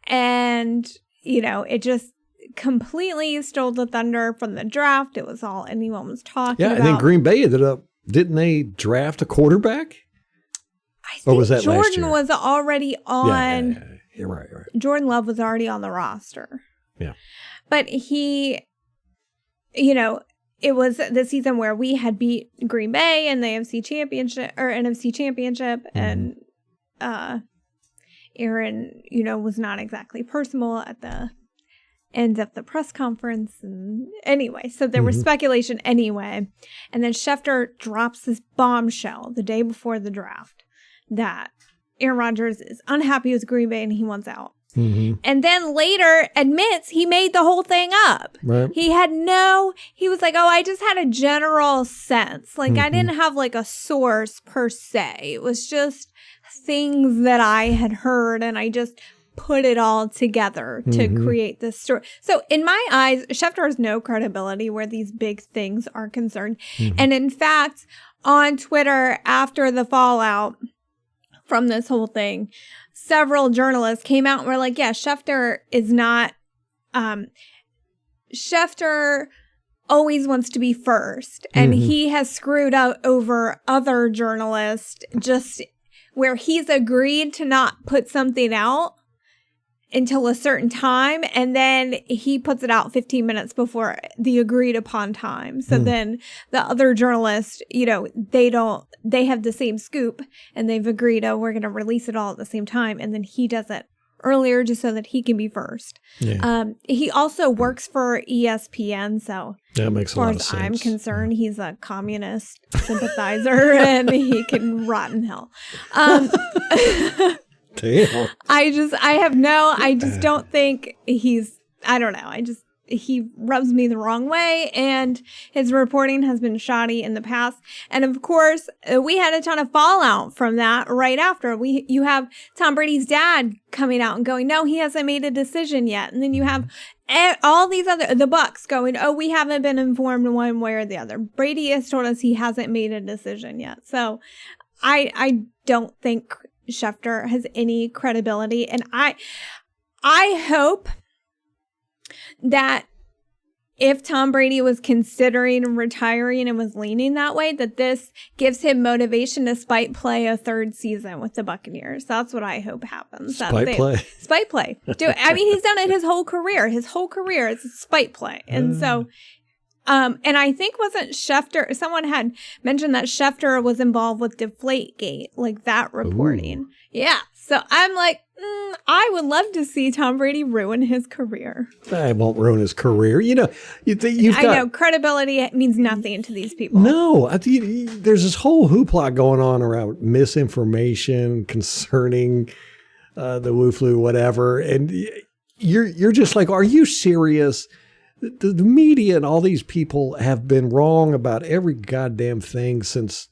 and it just completely stole the thunder from the draft. It was all anyone was talking about. Yeah, and then Green Bay didn't they draft a quarterback? I think was that Jordan was already on. Yeah. You're right. Jordan Love was already on the roster. Yeah. But he, it was the season where we had beat Green Bay in the NFC Championship, and Aaron, was not exactly personal at the end of the press conference. And anyway, so there was speculation anyway. And then Schefter drops this bombshell the day before the draft that Aaron Rodgers is unhappy with Green Bay and he wants out. And then later admits he made the whole thing up. Right. He was like, I just had a general sense. Like, I didn't have like a source per se. It was just things that I had heard and I just put it all together to create this story. So in my eyes, Schefter has no credibility where these big things are concerned. And in fact, on Twitter, after the fallout from this whole thing, several journalists came out and were like, yeah, Schefter is not, Schefter always wants to be first. And he has screwed out over other journalists just where he's agreed to not put something out until a certain time, and then he puts it out 15 minutes before the agreed upon time. So then the other journalists, they have the same scoop and they've agreed, we're going to release it all at the same time. And then he does it earlier just so that he can be first. Yeah. He also works for ESPN. So that makes a lot of sense. As far as I'm concerned, he's a communist sympathizer and he can rot in hell. Damn. I just don't think I don't know. He rubs me the wrong way, and his reporting has been shoddy in the past. And of course, we had a ton of fallout from that right after. You have Tom Brady's dad coming out and going, no, he hasn't made a decision yet. And then you have all these the Bucs going, we haven't been informed one way or the other. Brady has told us he hasn't made a decision yet. So I don't think Schefter has any credibility. And I hope that if Tom Brady was considering retiring and was leaning that way, that this gives him motivation to spite play a third season with the Buccaneers. That's what I hope happens. Spite play. Spite play. He's done it his whole career. His whole career is spite play. And so And I think wasn't Schefter, someone had mentioned that Schefter was involved with Deflategate, like that reporting. Ooh. Yeah. So I'm like, I would love to see Tom Brady ruin his career. I won't ruin his career. You know, I know credibility means nothing to these people. No, there's this whole hoopla going on around misinformation concerning the Wu flu, whatever. And you're just like, are you serious? The media and all these people have been wrong about every goddamn thing since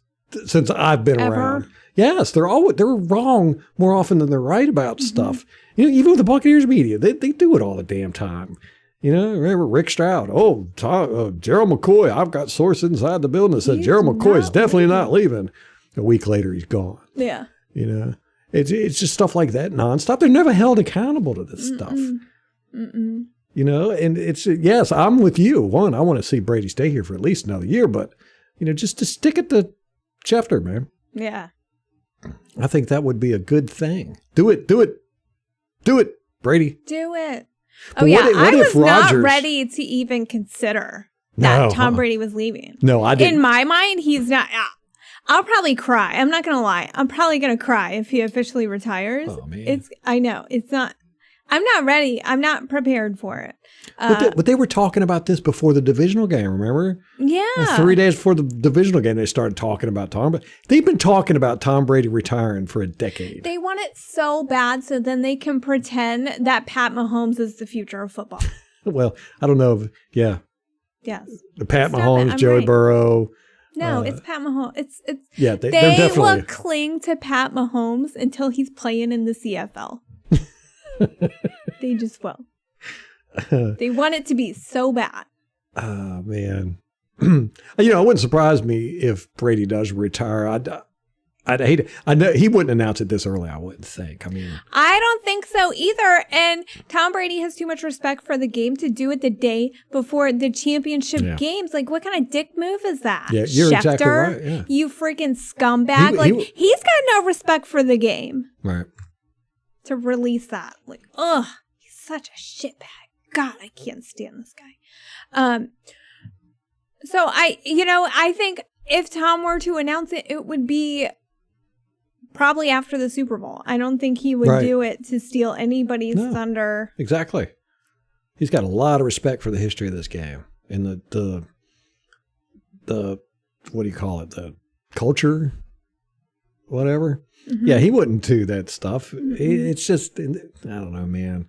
I've been around. Yes, they're wrong more often than they're right about stuff. You know, even with the Buccaneers media, they do it all the damn time. You know, remember Rick Stroud? Gerald McCoy. I've got sources inside the building that said Gerald McCoy is definitely not leaving. A week later, he's gone. Yeah. You know, it's just stuff like that nonstop. They're never held accountable to this stuff. You know, and it's, yes, I'm with you. One, I want to see Brady stay here for at least another year, but, you know, just to stick it to Schefter, man. Yeah. I think that would be a good thing. Do it, Brady. Do it. But I was not ready to even consider that Tom Brady was leaving. No, I didn't. In my mind, he's not. I'll probably cry. I'm not going to lie. I'm probably going to cry if he officially retires. Oh, man. I know. It's not. I'm not ready. I'm not prepared for it. But they were talking about this before the divisional game, remember? Yeah. 3 days before the divisional game, they started talking about Tom. But they've been talking about Tom Brady retiring for a decade. They want it so bad so then they can pretend that Pat Mahomes is the future of football. Well, I don't know. Yeah. Yes. The Pat Mahomes, Joey Burrow. No, it's Pat Mahomes. It's yeah. They're they definitely will cling to Pat Mahomes until he's playing in the CFL. They just will. They want it to be so bad. Oh, man. You know, it wouldn't surprise me if Brady does retire. I'd hate it. I know he wouldn't announce it this early, I wouldn't think. I mean, I don't think so either. And Tom Brady has too much respect for the game to do it the day before the championship games. Like, what kind of dick move is that? Yeah, you're Schefter, exactly right. Yeah. You freaking scumbag. He's got no respect for the game. Right. To release that. Like, ugh, he's such a shitbag. God, I can't stand this guy. So I think if Tom were to announce it, it would be probably after the Super Bowl. I don't think he would do it to steal anybody's thunder. Exactly. He's got a lot of respect for the history of this game and the what do you call it? The culture, whatever. Mm-hmm. Yeah, he wouldn't do that stuff. Mm-hmm. It's just, I don't know, man.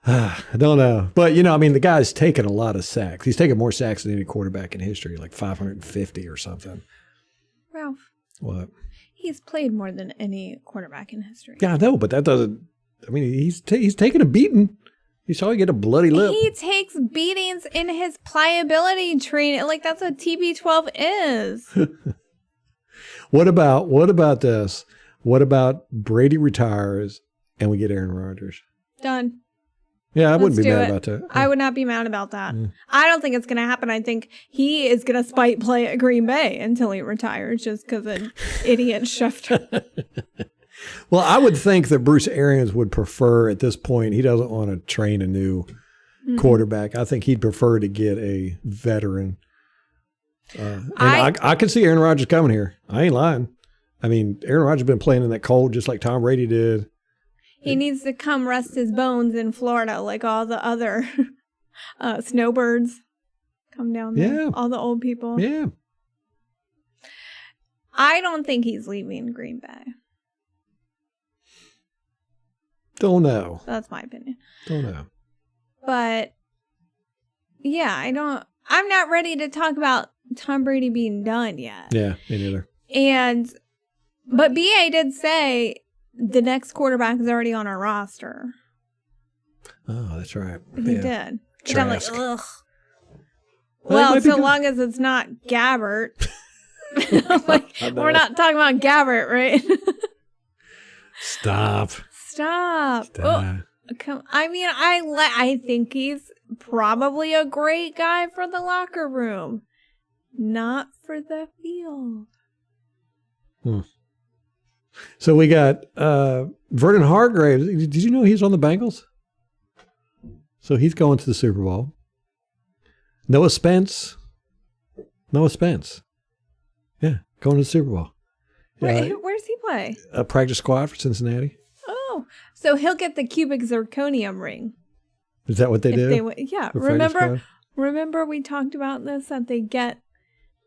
I don't know. But, you know, I mean, the guy's taken a lot of sacks. He's taken more sacks than any quarterback in history, like 550 or something. Ralph. What? He's played more than any quarterback in history. Yeah, I know, but that doesn't, I mean, he's taken a beating. You saw him get a bloody lip. He takes beatings in his pliability training. Like, that's what TB12 is. What about this? What about Brady retires and we get Aaron Rodgers? Done. Yeah, I wouldn't be mad about that. I would not be mad about that. I don't think it's going to happen. I think he is going to spite play at Green Bay until he retires just because of idiot Schefter. Well, I would think that Bruce Arians would prefer at this point, he doesn't want to train a new quarterback. I think he'd prefer to get a veteran. I can see Aaron Rodgers coming here. I ain't lying. I mean, Aaron Rodgers has been playing in that cold just like Tom Brady did. He needs to come rest his bones in Florida like all the other snowbirds come down there. Yeah. All the old people. Yeah. I don't think he's leaving Green Bay. Don't know. That's my opinion. Don't know. But, yeah, I'm not ready to talk about Tom Brady being done yet. Yeah, me neither. But BA did say the next quarterback is already on our roster. Oh, that's right. He did. And I'm like, ugh. Well, so long as it's not Gabbert. Like, we're not talking about Gabbert, right? Stop. Oh, I mean, I think he's probably a great guy for the locker room, not for the field. So we got Vernon Hargrave. Did you know he's on the Bengals? So he's going to the Super Bowl. Noah Spence. Yeah, going to the Super Bowl. Where's he play? A practice squad for Cincinnati. Oh, so he'll get the cubic zirconium ring. Is that what they do? Yeah. The Remember we talked about this, that they get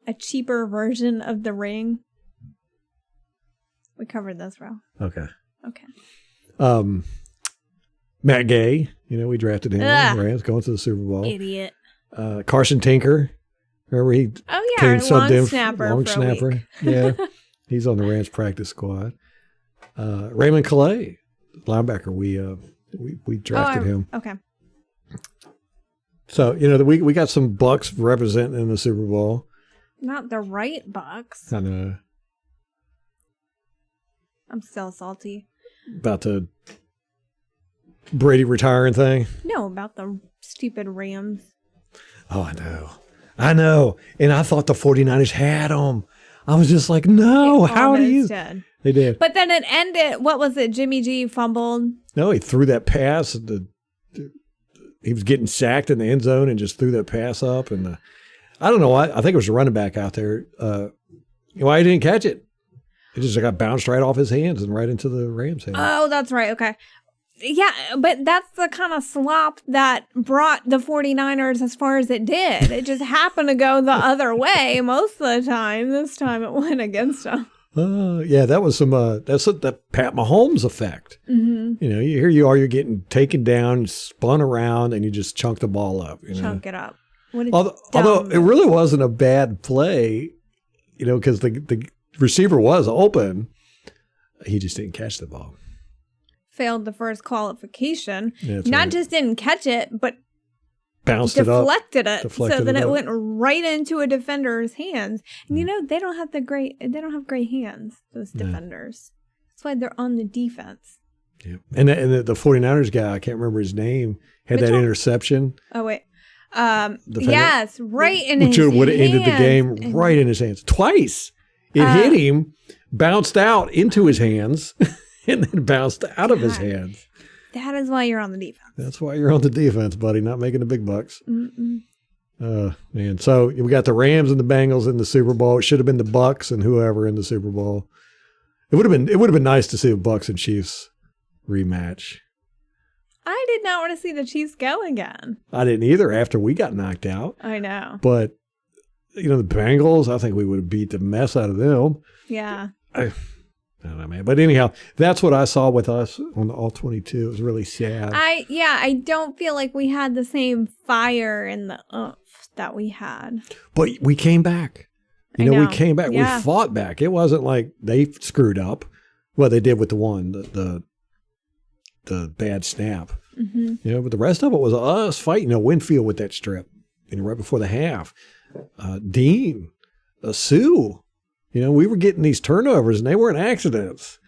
a cheaper version of the ring? We covered this, Ro. Okay. Okay. Matt Gay, we drafted him. Rams going to the Super Bowl. Idiot. Carson Tinker. Remember he our long snapper. Yeah. He's on the Rams practice squad. Raymond Calais, linebacker. We drafted him. Okay. So, we got some Bucs representing in the Super Bowl. Not the right Bucs. I know. I'm still salty. About the Brady retiring thing? No, about the stupid Rams. Oh, I know. And I thought the 49ers had them. I was just like, no, how do you? Did. They did. But then it ended, what was it? Jimmy G fumbled? No, he threw that pass. He was getting sacked in the end zone and just threw that pass up. And I don't know. I think it was a running back out there. Why he didn't catch it? It just got bounced right off his hands and right into the Rams' hands. Oh, that's right. Okay. Yeah, but that's the kind of slop that brought the 49ers as far as it did. It just happened to go the other way most of the time. This time it went against them. Yeah, that was that's the Pat Mahomes effect. Mm-hmm. Here you are, you're getting taken down, spun around, and you just chunk the ball up. Chunk it up. Although it really wasn't a bad play, because the receiver was open. He just didn't catch the ball. Failed the first qualification. Yeah, Not right. just didn't catch it, but deflected it so that it went right into a defender's hands. And they don't have great hands, those defenders. That's why they're on the defense. Yeah. And the 49ers guy, I can't remember his name, had that interception. Oh wait. Yes, right in his hands. Which would have ended the game right in his hands. Twice. It hit him, bounced out into his hands, and then bounced out of his hands. That is why you're on the defense. That's why you're on the defense, buddy, not making the big bucks. Man. So we got the Rams and the Bengals in the Super Bowl. It should have been the Bucs and whoever in the Super Bowl. It would have been nice to see a Bucs and Chiefs rematch. I did not want to see the Chiefs go again. I didn't either after we got knocked out. I know. But, the Bengals, I think we would have beat the mess out of them. Yeah. I don't know, man. But anyhow, that's what I saw with us on the All-22. It was really sad. I don't feel like we had the same fire in the oomph that we had. But we came back. We came back. Yeah. We fought back. It wasn't like they screwed up. Well, they did with the one, the bad snap. Mm-hmm. But the rest of it was us fighting. Winfield with that strip. Right before the half. Dean, Sue. We were getting these turnovers and they weren't accidents.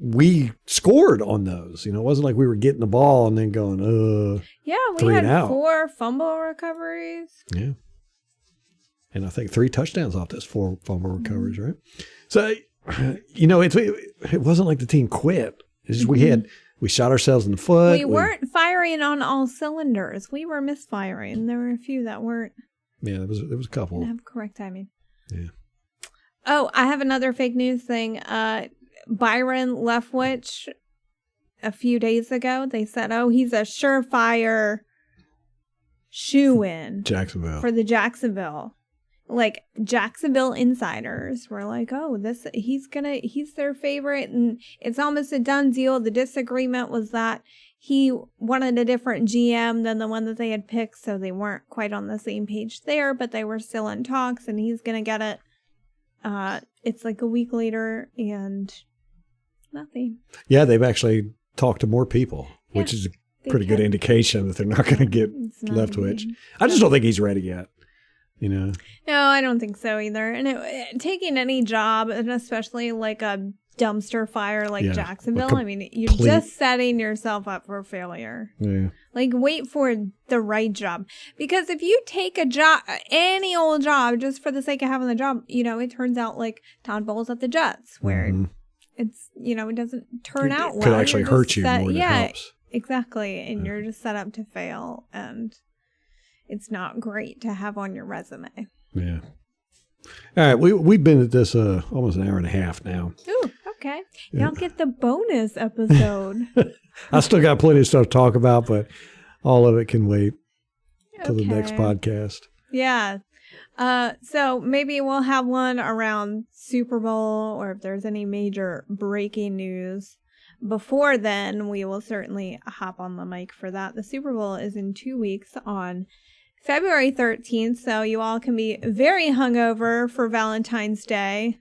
We scored on those. It wasn't like we were getting the ball and then going, Yeah, we 3 had and out. 4 fumble recoveries. Yeah. And I think 3 touchdowns off those 4 fumble recoveries, right? So, it wasn't like the team quit. It's just we shot ourselves in the foot. We weren't firing on all cylinders. We were misfiring. There were a few that weren't. Yeah, there was a couple. Didn't have correct timing. Yeah. Oh, I have another fake news thing. Byron Leftwich, a few days ago, they said, he's a surefire shoe-in Jacksonville. For the Jacksonville. Like, Jacksonville insiders were like, he's their favorite, and it's almost a done deal. The disagreement was that he wanted a different GM than the one that they had picked, so they weren't quite on the same page there, but they were still in talks, and he's going to get it. It's like a week later, and nothing. Yeah, they've actually talked to more people, which is a pretty good indication that they're not going to get Leftwich. I just don't think he's ready yet. No, I don't think so either. And taking any job, and especially like a dumpster fire like Jacksonville, you're just setting yourself up for failure. Yeah. Like, wait for the right job. Because if you take a job, any old job, just for the sake of having the job, it turns out like Todd Bowles at the Jets, where it's, it doesn't turn out well. Could actually hurt you more than it helps. Exactly. And you're just set up to fail. And it's not great to have on your resume. Yeah. All right. We've been at this almost an hour and a half now. Ooh, okay. Y'all get the bonus episode. I still got plenty of stuff to talk about, but all of it can wait till the next podcast. Yeah. So maybe we'll have one around Super Bowl, or if there's any major breaking news. Before then, we will certainly hop on the mic for that. The Super Bowl is in 2 weeks on February 13th, so you all can be very hungover for Valentine's Day.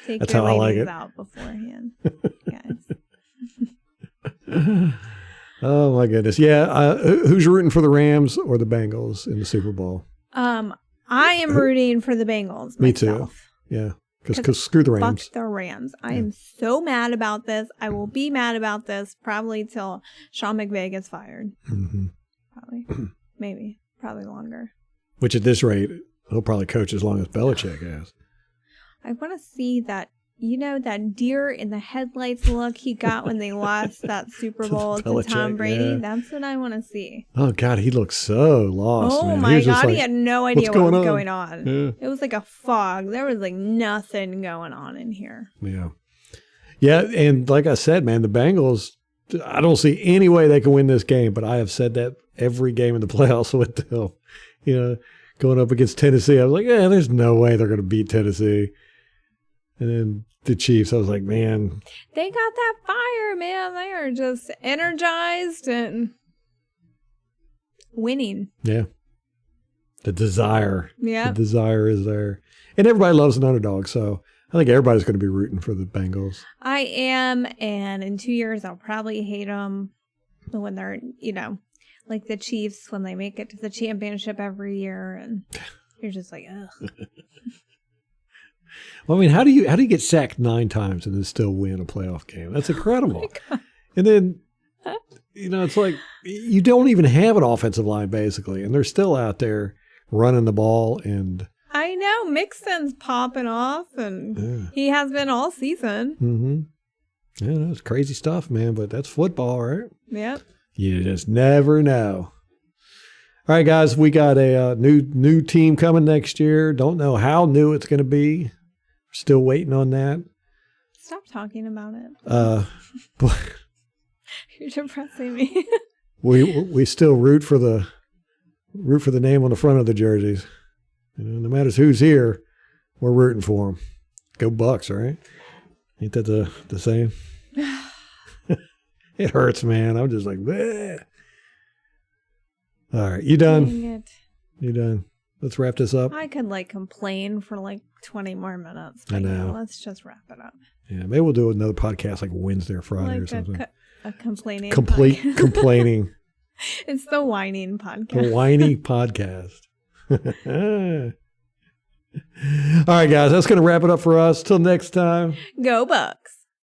Take That's your how I like ladies it. out beforehand, guys. Oh my goodness. Yeah. Who's rooting for the Rams or the Bengals in the Super Bowl? I am rooting for the Bengals. Me myself. too. Yeah. Because screw the Rams. Fuck the Rams. I am so mad about this. I will be mad about this probably till Sean McVay gets fired. Mm-hmm. Probably. Maybe. Probably longer. Which at this rate, he'll probably coach as long as Belichick has. I want to see that, that deer in the headlights look he got when they lost that Super Bowl to Tom Brady. Yeah. That's what I want to see. Oh, God, he looked so lost. Oh, man. my God, he had no idea what was going on. Yeah. It was like a fog. There was like nothing going on in here. Yeah. Yeah, and like I said, man, the Bengals, I don't see any way they can win this game, but I have said that every game in the playoffs with them. Going up against Tennessee, I was like, yeah, there's no way they're going to beat Tennessee. And then the Chiefs, I was like, man. They got that fire, man. They are just energized and winning. Yeah. The desire. Yeah. The desire is there. And everybody loves an underdog, so I think everybody's going to be rooting for the Bengals. I am, and in 2 years, I'll probably hate them when they're, like the Chiefs when they make it to the championship every year, and you're just like, ugh. Well, I mean, how do you get sacked 9 times and then still win a playoff game? That's incredible. Oh and then, it's like you don't even have an offensive line basically, and they're still out there running the ball. And I know Mixon's popping off, and he has been all season. Mm-hmm. Yeah, that's crazy stuff, man. But that's football, right? Yep. You just never know. All right, guys, we got a new team coming next year. Don't know how new it's going to be. Still waiting on that. Stop talking about it. You're depressing me. we still root for the name on the front of the jerseys. No matter who's here, we're rooting for them. Go Bucs, right? Ain't that the same? It hurts, man. I'm just like, bleh. All right, you done? Dang it. You done? Let's wrap this up. I could complain for 20 more minutes. I know. Let's just wrap it up. Yeah, maybe we'll do another podcast like Wednesday or Friday or something. A complaining. Complaining. It's the whining podcast. The whiny podcast. All right, guys, that's going to wrap it up for us. Till next time. Go Bucs.